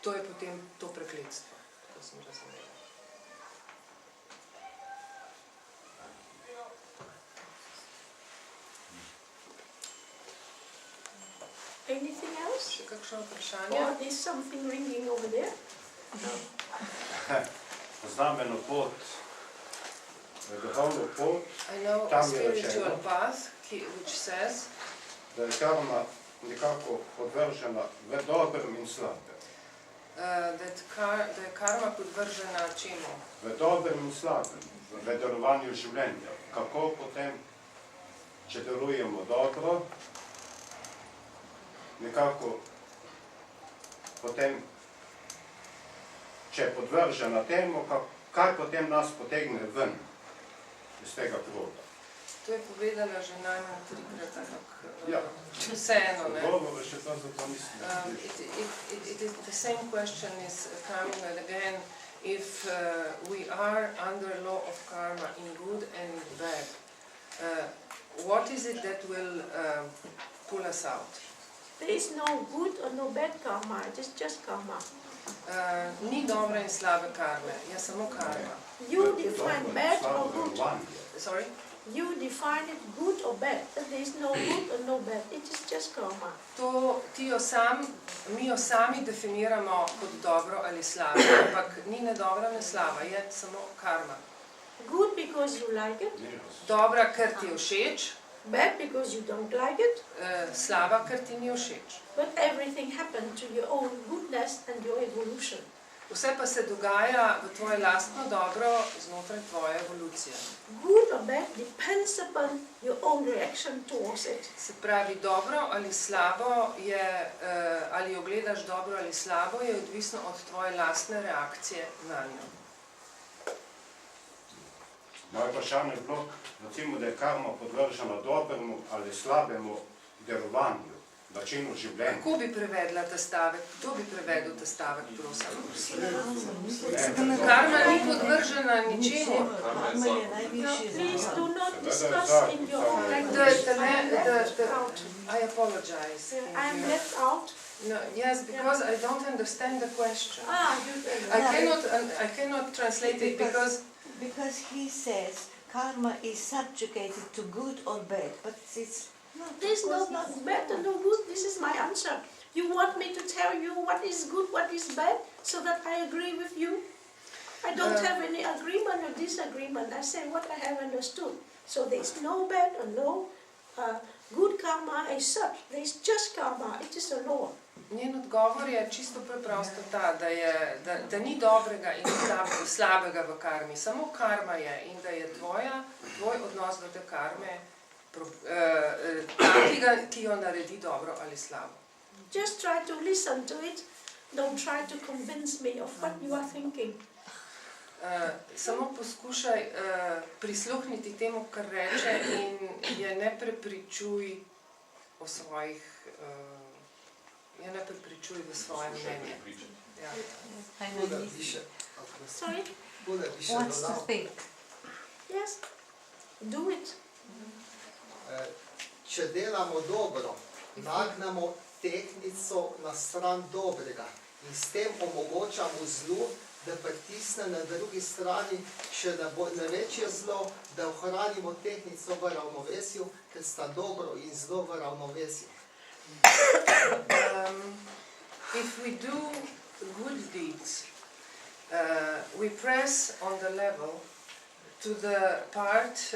to je potem to prekletstvo, to sem razumela. Anything else? Še kakšno vprašanje? Or is something ringing over there? No. Znameno pot, duhovno pot, tam je rečeno, which says, da je karma nekako podvržena v dobrem in slabem. Da je karma podvržena čemu? V dobrem in slabem, v delovanju življenja. Kako potem, če delujemo dobro, nekako potem, če je podvržena temu, kaj potem nas potegne ven iz tega kroga. To je povedala že najmanj trikrat, ampak vseeno, ne? Govore še to zato mislim. The same question is coming again. If we are under law of karma in good and bad, what is it that will pull us out? There is no good or no bad karma, it is just karma. Ni dobre in slabe karme, je samo karma. You define bad or good. Sorry? you define it good or bad. There is no good or no bad. It is just karma. To mi jo sami definiramo kot dobro ali slabo, ampak ni ne dobra, ne slaba, je samo karma. Good because you like it. Dobra, ker ti je všeč. Bad because you don't like it. Slaba, ker ti ni všeč. But everything happened to your own goodness and your evolution. Vse pa se dogaja v tvoje lastno dobro znotraj tvoje evolucije. Good or bad depends upon your own reaction towards it. Se pravi, dobro ali slabo je, ali jo gledaš dobro ali slabo, je odvisno od tvoje lastne reakcije na njo. Moje vprašanje je bilo, recimo, da je karma podvržena dobremu ali slabemu delovanju, načinu življenja. Kako bi prevedla ta stavek? Kdo bi prevedel ta stavek, prosim? Karma ni podvržena ničemu. Please do not discuss in your own I apologize. I am left out. No, yes, because I don't understand the question. I cannot translate it because he says karma is subjugated to good or bad, but it's not. There's no bad and no good. This is my answer. You want me to tell you what is good, what is bad, so that I agree with you? I don't have any agreement or disagreement. I say what I have understood. So there's no bad or no good karma as such. There's just karma. It is a law. Njen odgovor je čisto preprosto ta, da ni dobrega in slabega v karmi. Samo karma je in da je tvoj odnos do te karme takega, ki jo naredi dobro ali slabo. Just try to listen to it. Don't try to convince me of what you are thinking. Samo poskušaj prisluhniti temu, kar reče, in je ne prepričuj o svojih v svojem mnenju. Sorry? Wants to think. Yes. Do it. Če delamo dobro, nagnemo tehtnico na stran dobrega in s tem omogočamo zlu, da pritisne na drugi strani še na večje zlo, da ohranimo tehtnico v ravnovesju, ker sta dobro in zlo v ravnovesju. If we do good deeds, we press on the level to the part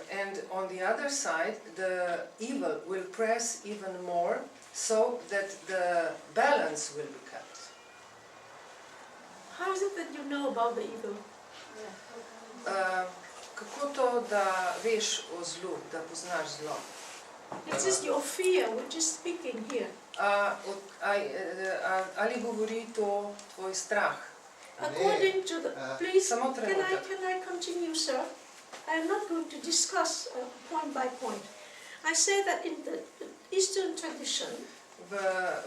and on the other side the evil will press even more so that the balance will be kept. How is it that you know about the evil? Kako to, da veš o zlu, da poznaš zlo? It is your fear which is speaking here. Ali govori to tvoj strah? According to the... Please, Samo trenutek. can I continue, sir? I am not going to discuss point by point. I say that in the Eastern tradition, v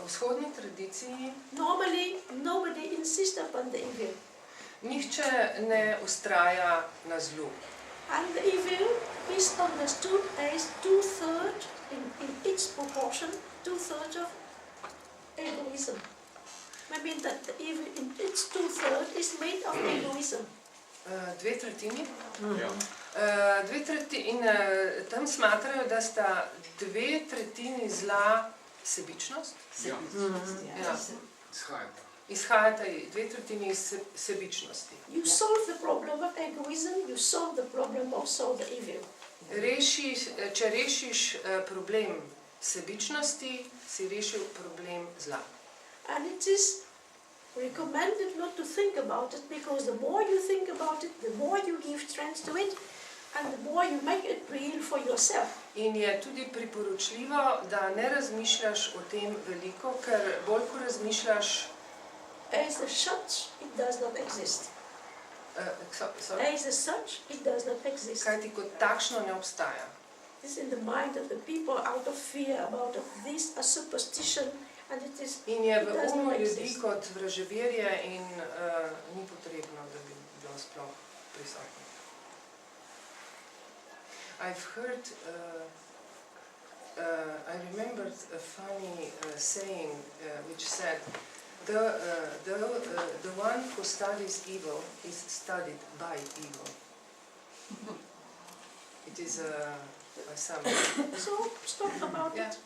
vzhodni tradiciji normally nobody insists upon the evil. Nihče ne ustraja na zlu. And the evil is understood as 2/3 in its proportion, 2/3 of egoism. I mean that the evil in its 2/3 is made of egoism. 2/3? Ja. In tam smatrajo, da sta 2/3 zla sebičnost. Ja. Izhajata 2/3 iz sebičnosti. You solve the problem of egoism, you solve the problem also the evil. Če rešiš problem sebičnosti, si rešil problem zla. And it is recommended not to think about it, because the more you think about it, the more you give strength to it, and the more you make it real for yourself. In je tudi priporočljivo, da ne razmišljaš o tem veliko, ker bolj ko razmišljaš, As such, it does not exist. As such, it does not exist. Kajti kot takšno ne obstaja. It's in the mind of the people out of fear about this a superstition, and it is. In je v umu ljudi kot vraževerje in ni potrebno, da bi bilo sploh prisotno. I've heard, I remembered a funny saying which said, the one who studies evil is studied by evil. is a sum. So, stop about Yeah. it.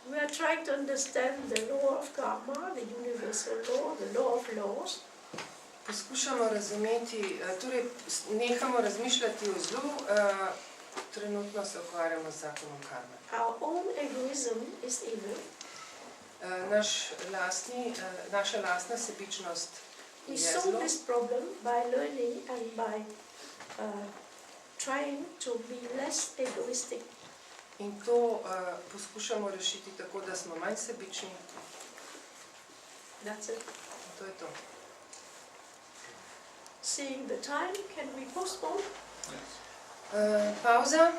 We are trying to understand the law of karma, the universal law, the law of laws. Poskušamo razumeti, torej nehamo razmišljati o zlu, trenutno se ukvarjamo z zakonom karme. Our own egoism is evil. Naša lastna sebičnost We je solve zlo. this problem by learning and by trying to be less egoistic. In to poskušamo rešiti tako, da smo manj sebični. That's it. To je to. Seeing the time, can we postpone? Yes. Pauza.